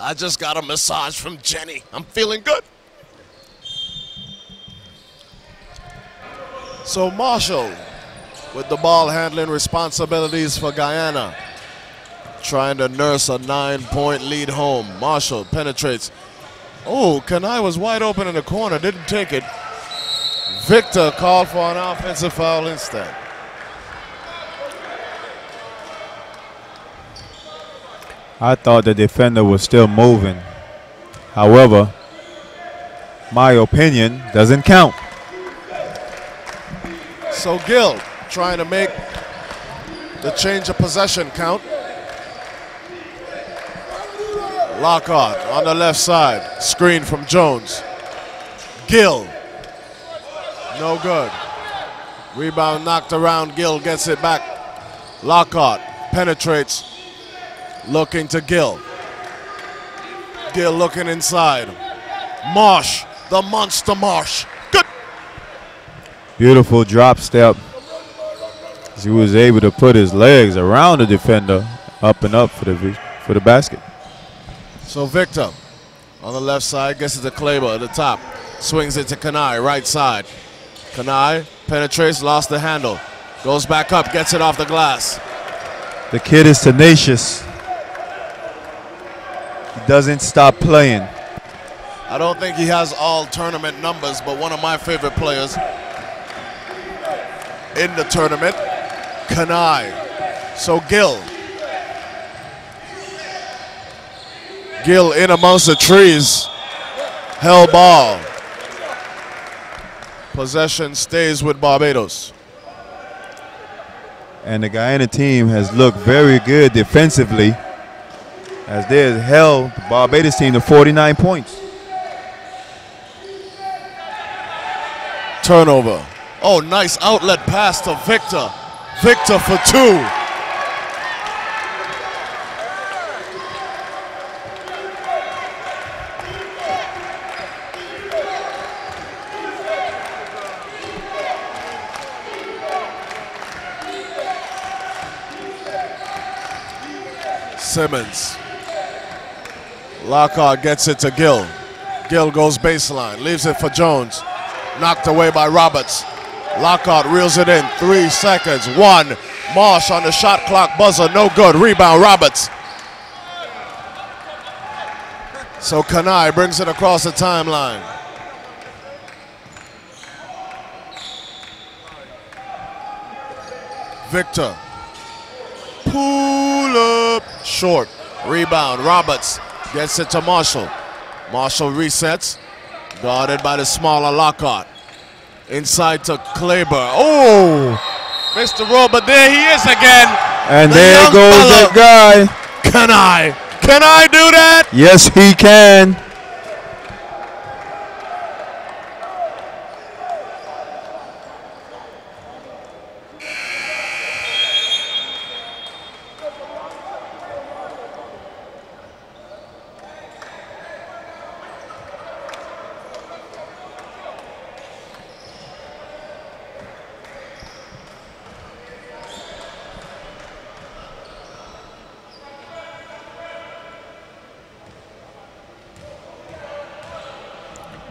I just got a massage from Jenny. I'm feeling good. So Marshall with the ball handling responsibilities for Guyana, trying to nurse a 9-point lead home. Marshall penetrates. Oh, Kanai was wide open in the corner, didn't take it. Victor called for an offensive foul instead. I thought the defender was still moving. However, my opinion doesn't count. So Gill trying to make the change of possession count. Lockhart on the left side. Screen from Jones. Gill. No good. Rebound knocked around. Gill gets it back. Lockhart penetrates. Looking to Gill. Gill looking inside. Marsh, the monster Marsh. Good. Beautiful drop step. He was able to put his legs around the defender, up and up for the basket. So Victor on the left side gets it to Kleber at the top. Swings it to Kanai, right side. Kanai penetrates, lost the handle. Goes back up, gets it off the glass. The kid is tenacious. He doesn't stop playing. I don't think he has all tournament numbers, but one of my favorite players in the tournament, Kanai. So Gill. Gill in amongst the trees. Hell ball. Possession stays with Barbados. And the Guyana team has looked very good defensively as they have held the Barbados team to 49 points. Turnover. Oh, nice outlet pass to Victor. Victor for two. Simmons. Lockhart gets it to Gill. Gill goes baseline, leaves it for Jones. Knocked away by Roberts. Lockhart reels it in, 3 seconds, 1. Marsh on the shot clock buzzer, no good. Rebound, Roberts. So Kanai brings it across the timeline. Victor. Pull up, short. Rebound, Roberts gets it to Marshall. Marshall resets, guarded by the smaller Lockhart. Inside to Kleber. Oh, Mr. Robert, there he is again. And there goes that guy. Can I do that? Yes, he can.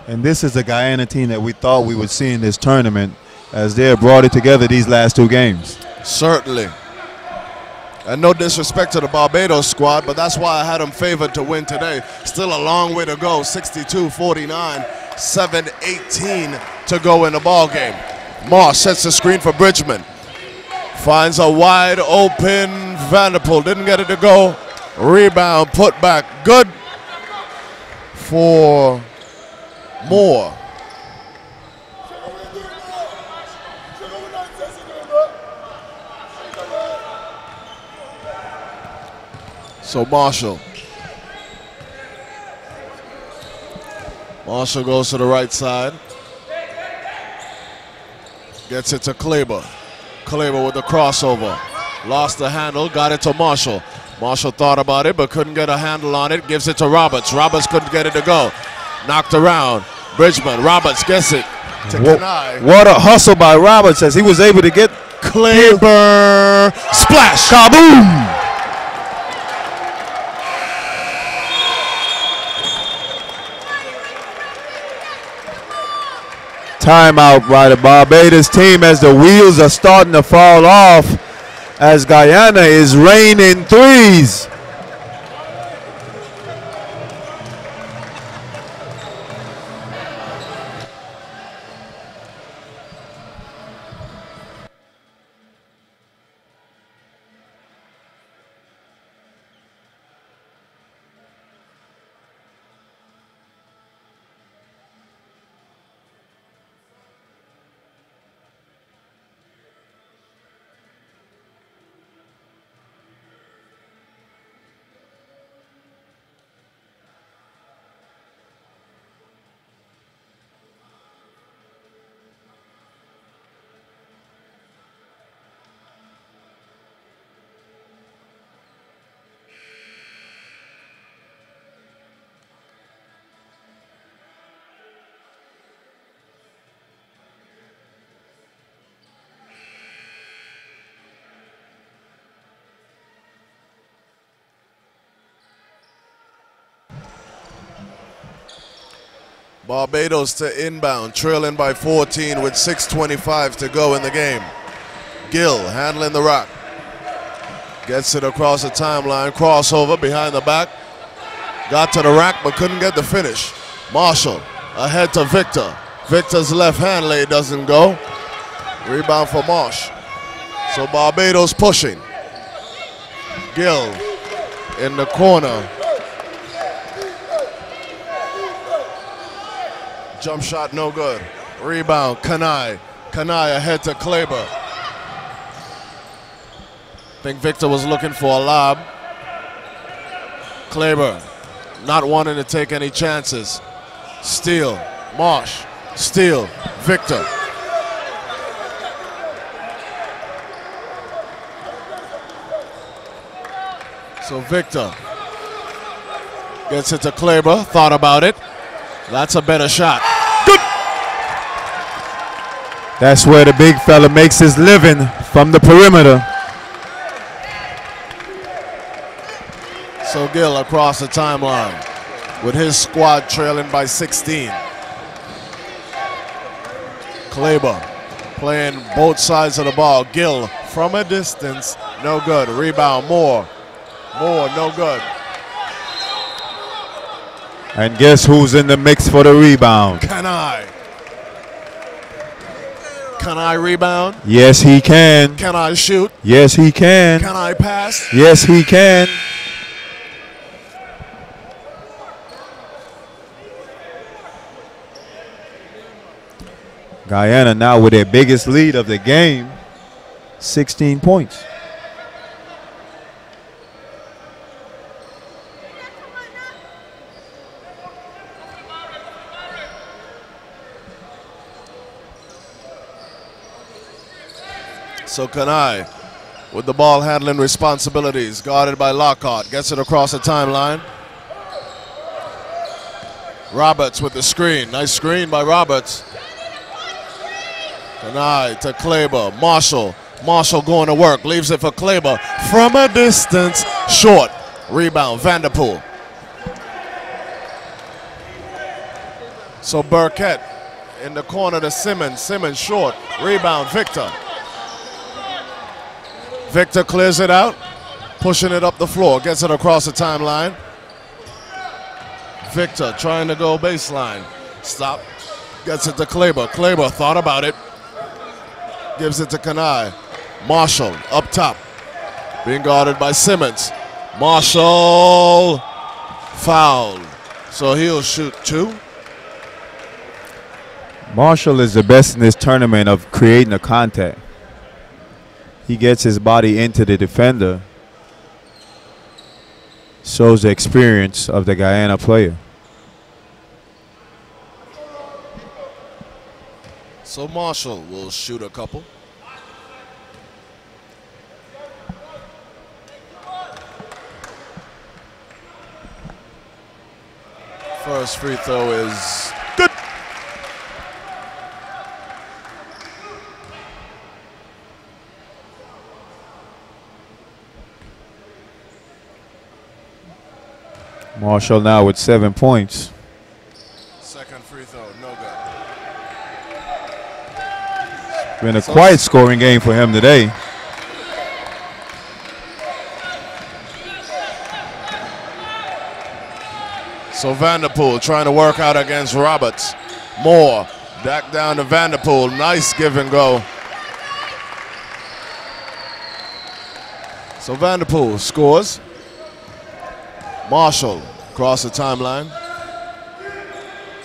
And this is the Guyana team that we thought we would see in this tournament as they have brought it together these last 2 games. Certainly. And no disrespect to the Barbados squad, but that's why I had them favored to win today. Still a long way to go, 62-49, 7:18 to go in the ball game. Marsh sets the screen for Bridgman. Finds a wide open Vanderpool, didn't get it to go. Rebound, put back, good for Moore. So Marshall. Marshall goes to the right side. Gets it to Kleber. Kleber with the crossover. Lost the handle, got it to Marshall. Marshall thought about it, but couldn't get a handle on it. Gives it to Roberts. Roberts couldn't get it to go. Knocked around. Bridgman. Roberts gets it to Kanai. What a hustle by Roberts as he was able to get Kleber. Splash. Kaboom! timeout by the Barbados team as the wheels are starting to fall off as Guyana is raining threes. Barbados to inbound, trailing by 14 with 6:25 to go in the game. Gill handling the rock. Gets it across the timeline, crossover behind the back. Got to the rack but couldn't get the finish. Marshall ahead to Victor. Victor's left hand lay doesn't go. Rebound for Marsh. So Barbados pushing. Gill in the corner. Jump shot no good. Rebound, Kanai. Kanai ahead to Kleber. Think Victor was looking for a lob. Kleber not wanting to take any chances. Steal, Marsh, steal, Victor. So Victor gets it to Kleber, thought about it. That's a better shot. Good. That's where the big fella makes his living, from the perimeter. So Gill across the timeline with his squad trailing by 16. Kleber playing both sides of the ball. Gill from a distance, no good. Rebound, Moore, no good. And guess who's in the mix for the rebound? Kanai. Can I rebound? Yes, he can. Can I shoot? Yes, he can. Can I pass? Yes, he can. Guyana now with their biggest lead of the game, 16 points. So Kanai with the ball handling responsibilities, guarded by Lockhart, gets it across the timeline. Roberts with the screen, nice screen by Roberts. Kanai to Kleber, Marshall going to work, leaves it for Kleber from a distance, short. Rebound, Vanderpool. So Burkett in the corner to Simmons, Simmons short, rebound, Victor. Victor clears it out, pushing it up the floor, gets it across the timeline. Victor trying to go baseline. Stop. Gets it to Kleber. Kleber thought about it. Gives it to Kanai. Marshall up top. Being guarded by Simmons. Marshall fouled. So he'll shoot two. Marshall is the best in this tournament of creating a contact. He gets his body into the defender. Shows the experience of the Guyana player. So Marshall will shoot a couple. First free throw is good. Marshall now with 7 points. Second free throw, no good. Been a quiet scoring game for him today. So Vanderpool trying to work out against Roberts. Moore back down to Vanderpool. Nice give and go. So Vanderpool scores. Marshall across the timeline.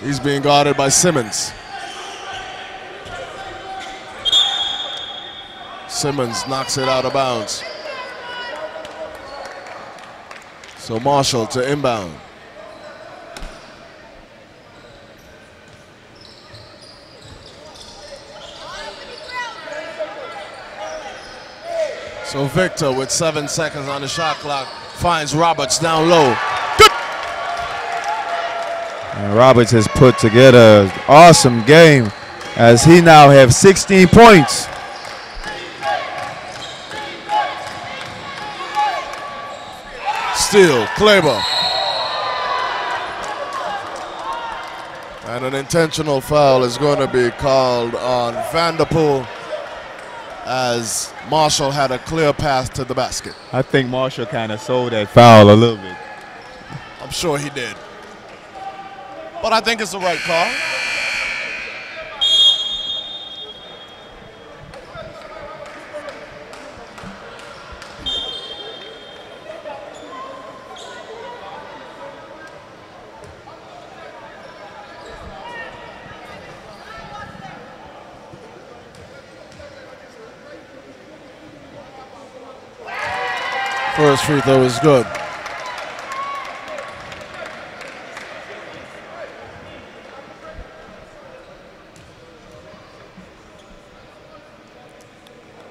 He's being guarded by Simmons. Simmons knocks it out of bounds. So Marshall to inbound. So Victor with 7 seconds on the shot clock finds Roberts down low. Good. And Roberts has put together an awesome game as he now has 16 points. Steal, Kleber. And an intentional foul is going to be called on Vanderpool as Marshall had a clear path to the basket. I think Marshall kind of sold that foul a little bit. I'm sure he did. But I think it's the right call. First free throw is good.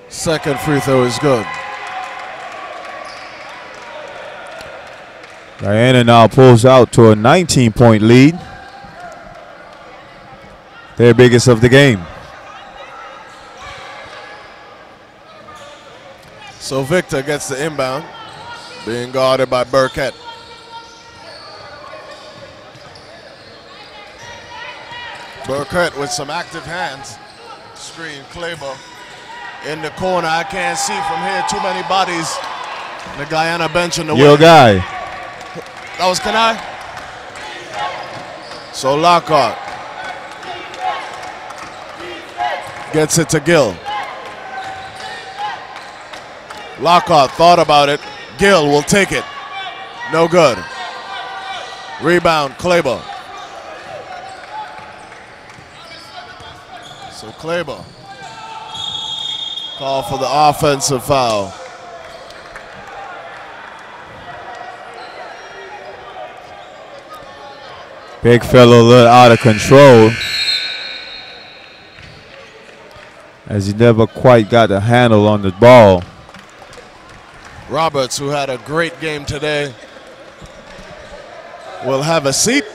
Second free throw is good. Guyana now pulls out to a 19-point lead. Their biggest of the game. So Victor gets the inbound, being guarded by Burkett. Burkett with some active hands. Screen, Kleber in the corner. I can't see from here too many bodies. The Guyana bench in the way. Your guy. That was Kanai. So Lockhart gets it to Gill. Lockhart thought about it. Gill will take it. No good. Rebound, Kleber. So Kleber. Call for the offensive foul. Big fella a little out of control as he never quite got a handle on the ball. Roberts, who had a great game today, will have a seat.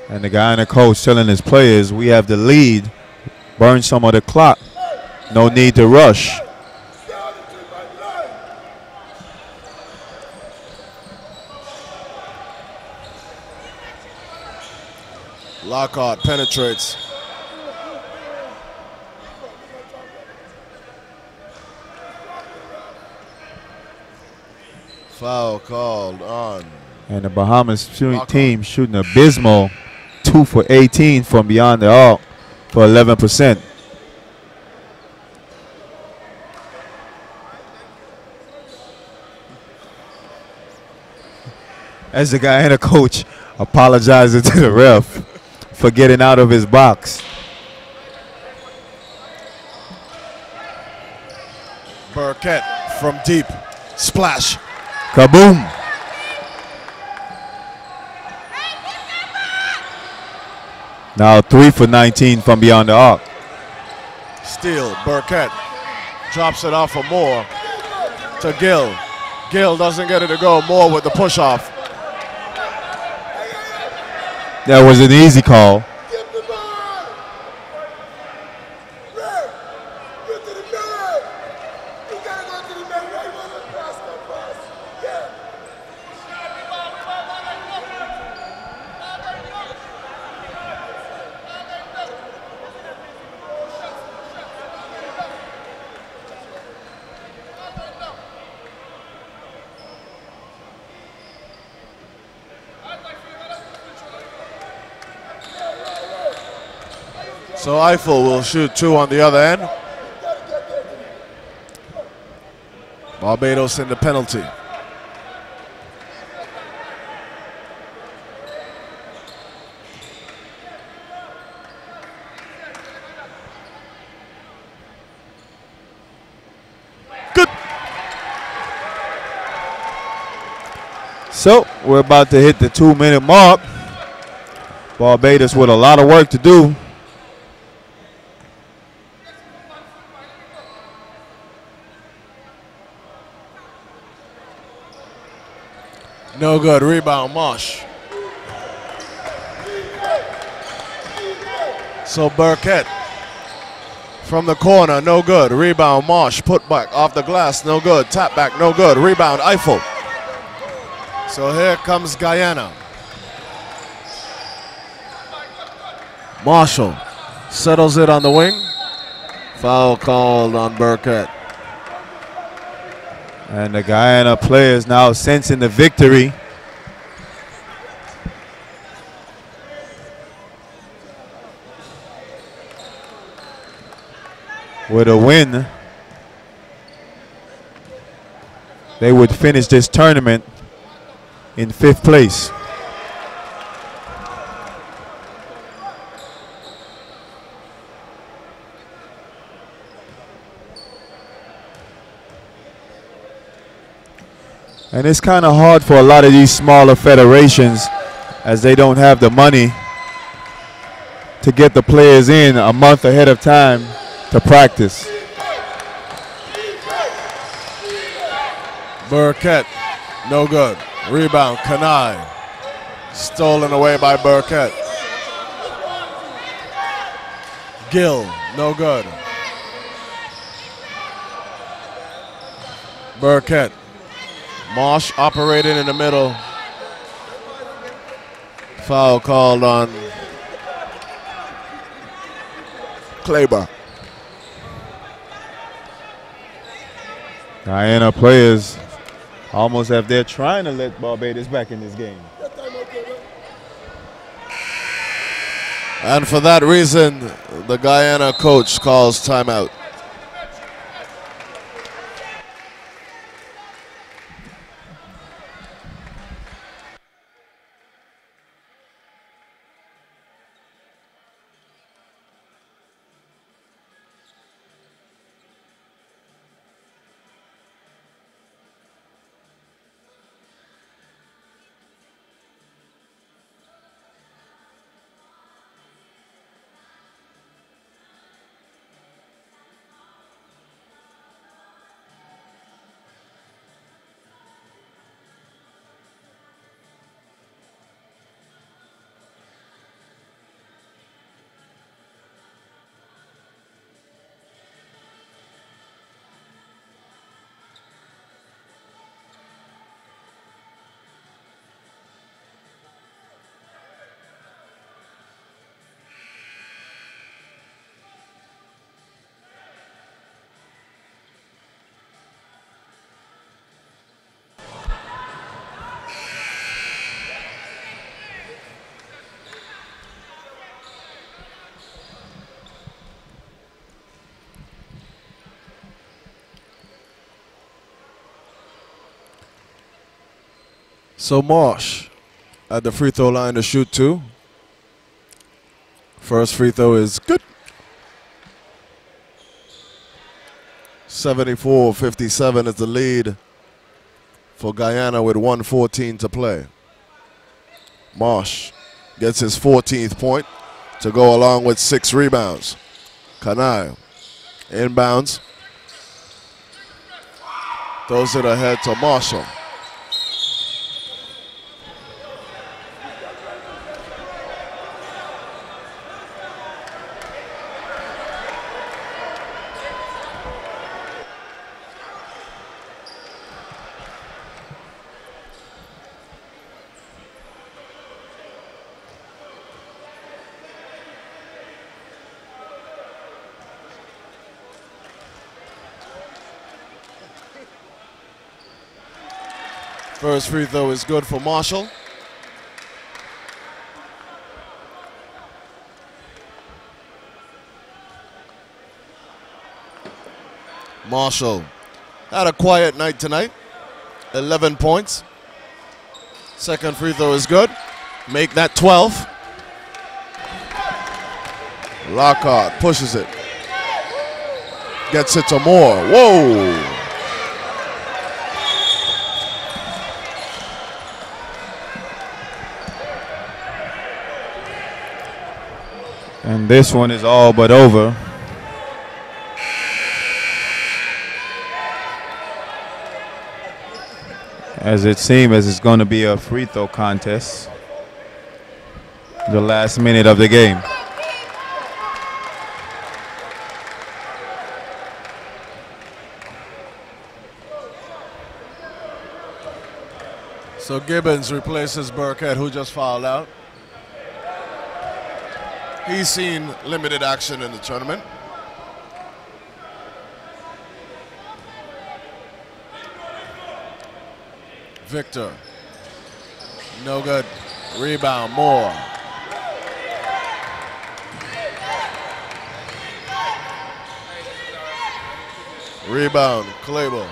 And the Guyana coach telling his players, we have the lead, burn some of the clock, no need to rush. Lockhart penetrates. Foul called on. And the Bahamas team shooting abysmal, 2 for 18 from beyond the arc for 11%. As the Guyana coach apologizing to the ref for getting out of his box. Burkett from deep. Splash. Kaboom. Now 3 for 19 from beyond the arc. Steal, Burkett drops it off for Moore to Gill. Gill doesn't get it to go. Moore with the push off. That was an easy call. So Eiffel will shoot 2 on the other end. Barbados in the penalty. Good. So we're about to hit the 2-minute mark. Barbados with a lot of work to do. No good. Rebound, Marsh. So Burkett from the corner, no good. Rebound, Marsh. Put back off the glass, no good. Tap back, no good. Rebound, Eiffel. So here comes Guyana. Marshall settles it on the wing. Foul called on Burkett. And the Guyana players now sensing the victory. With a win, they would finish this tournament in 5th place. And it's kind of hard for a lot of these smaller federations, as they don't have the money to get the players in a month ahead of time to practice. Burkett, no good. Rebound, Kanai. Stolen away by Burkett. Gill, no good. Burkett. Marsh operating in the middle. Foul called on Kleber. Guyana players almost as they're trying to let Barbados back in this game. And for that reason, the Guyana coach calls timeout. So Marsh at the free throw line to shoot 2. First free throw is good. 74-57 is the lead for Guyana with 1:14 to play. Marsh gets his 14th point to go along with 6 rebounds. Kanai inbounds. Throws it ahead to Marshall. First free throw is good for Marshall. Marshall had a quiet night tonight. 11 points. Second free throw is good. Make that 12. Lockhart pushes it. Gets it to Moore. Whoa! And this one is all but over. As it seems as it's going to be a free throw contest. The last minute of the game. So Gibbons replaces Burkett, who just fouled out. He's seen limited action in the tournament. Victor. No good. Rebound, Moore. Rebound, Clable.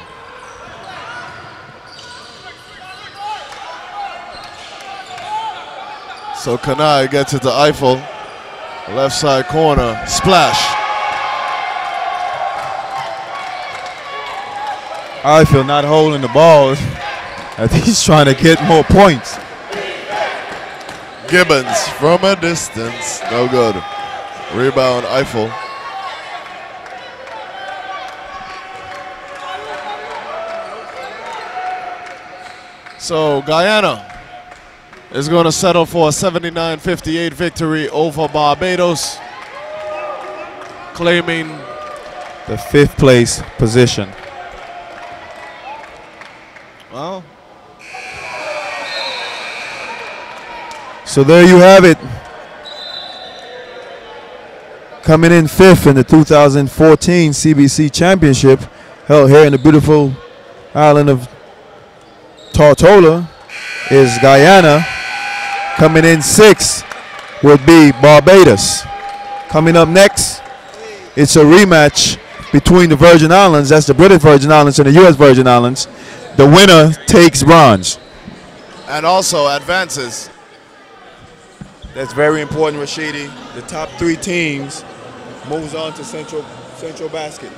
So Kanai gets it to Eiffel. Left side corner, splash. Eiffel not holding the ball as he's trying to get more points. Gibbons from a distance, no good. Rebound, Eiffel. So Guyana is going to settle for a 79-58 victory over Barbados, claiming the 5th place position. Well, so there you have it. Coming in 5th in the 2014 CBC Championship held here in the beautiful island of Tortola is Guyana. Coming in 6th would be Barbados. Coming up next, it's a rematch between the Virgin Islands, that's the British Virgin Islands and the U.S. Virgin Islands. The winner takes bronze. And also advances. That's very important, Rashidi. The top 3 teams moves on to Central Basket.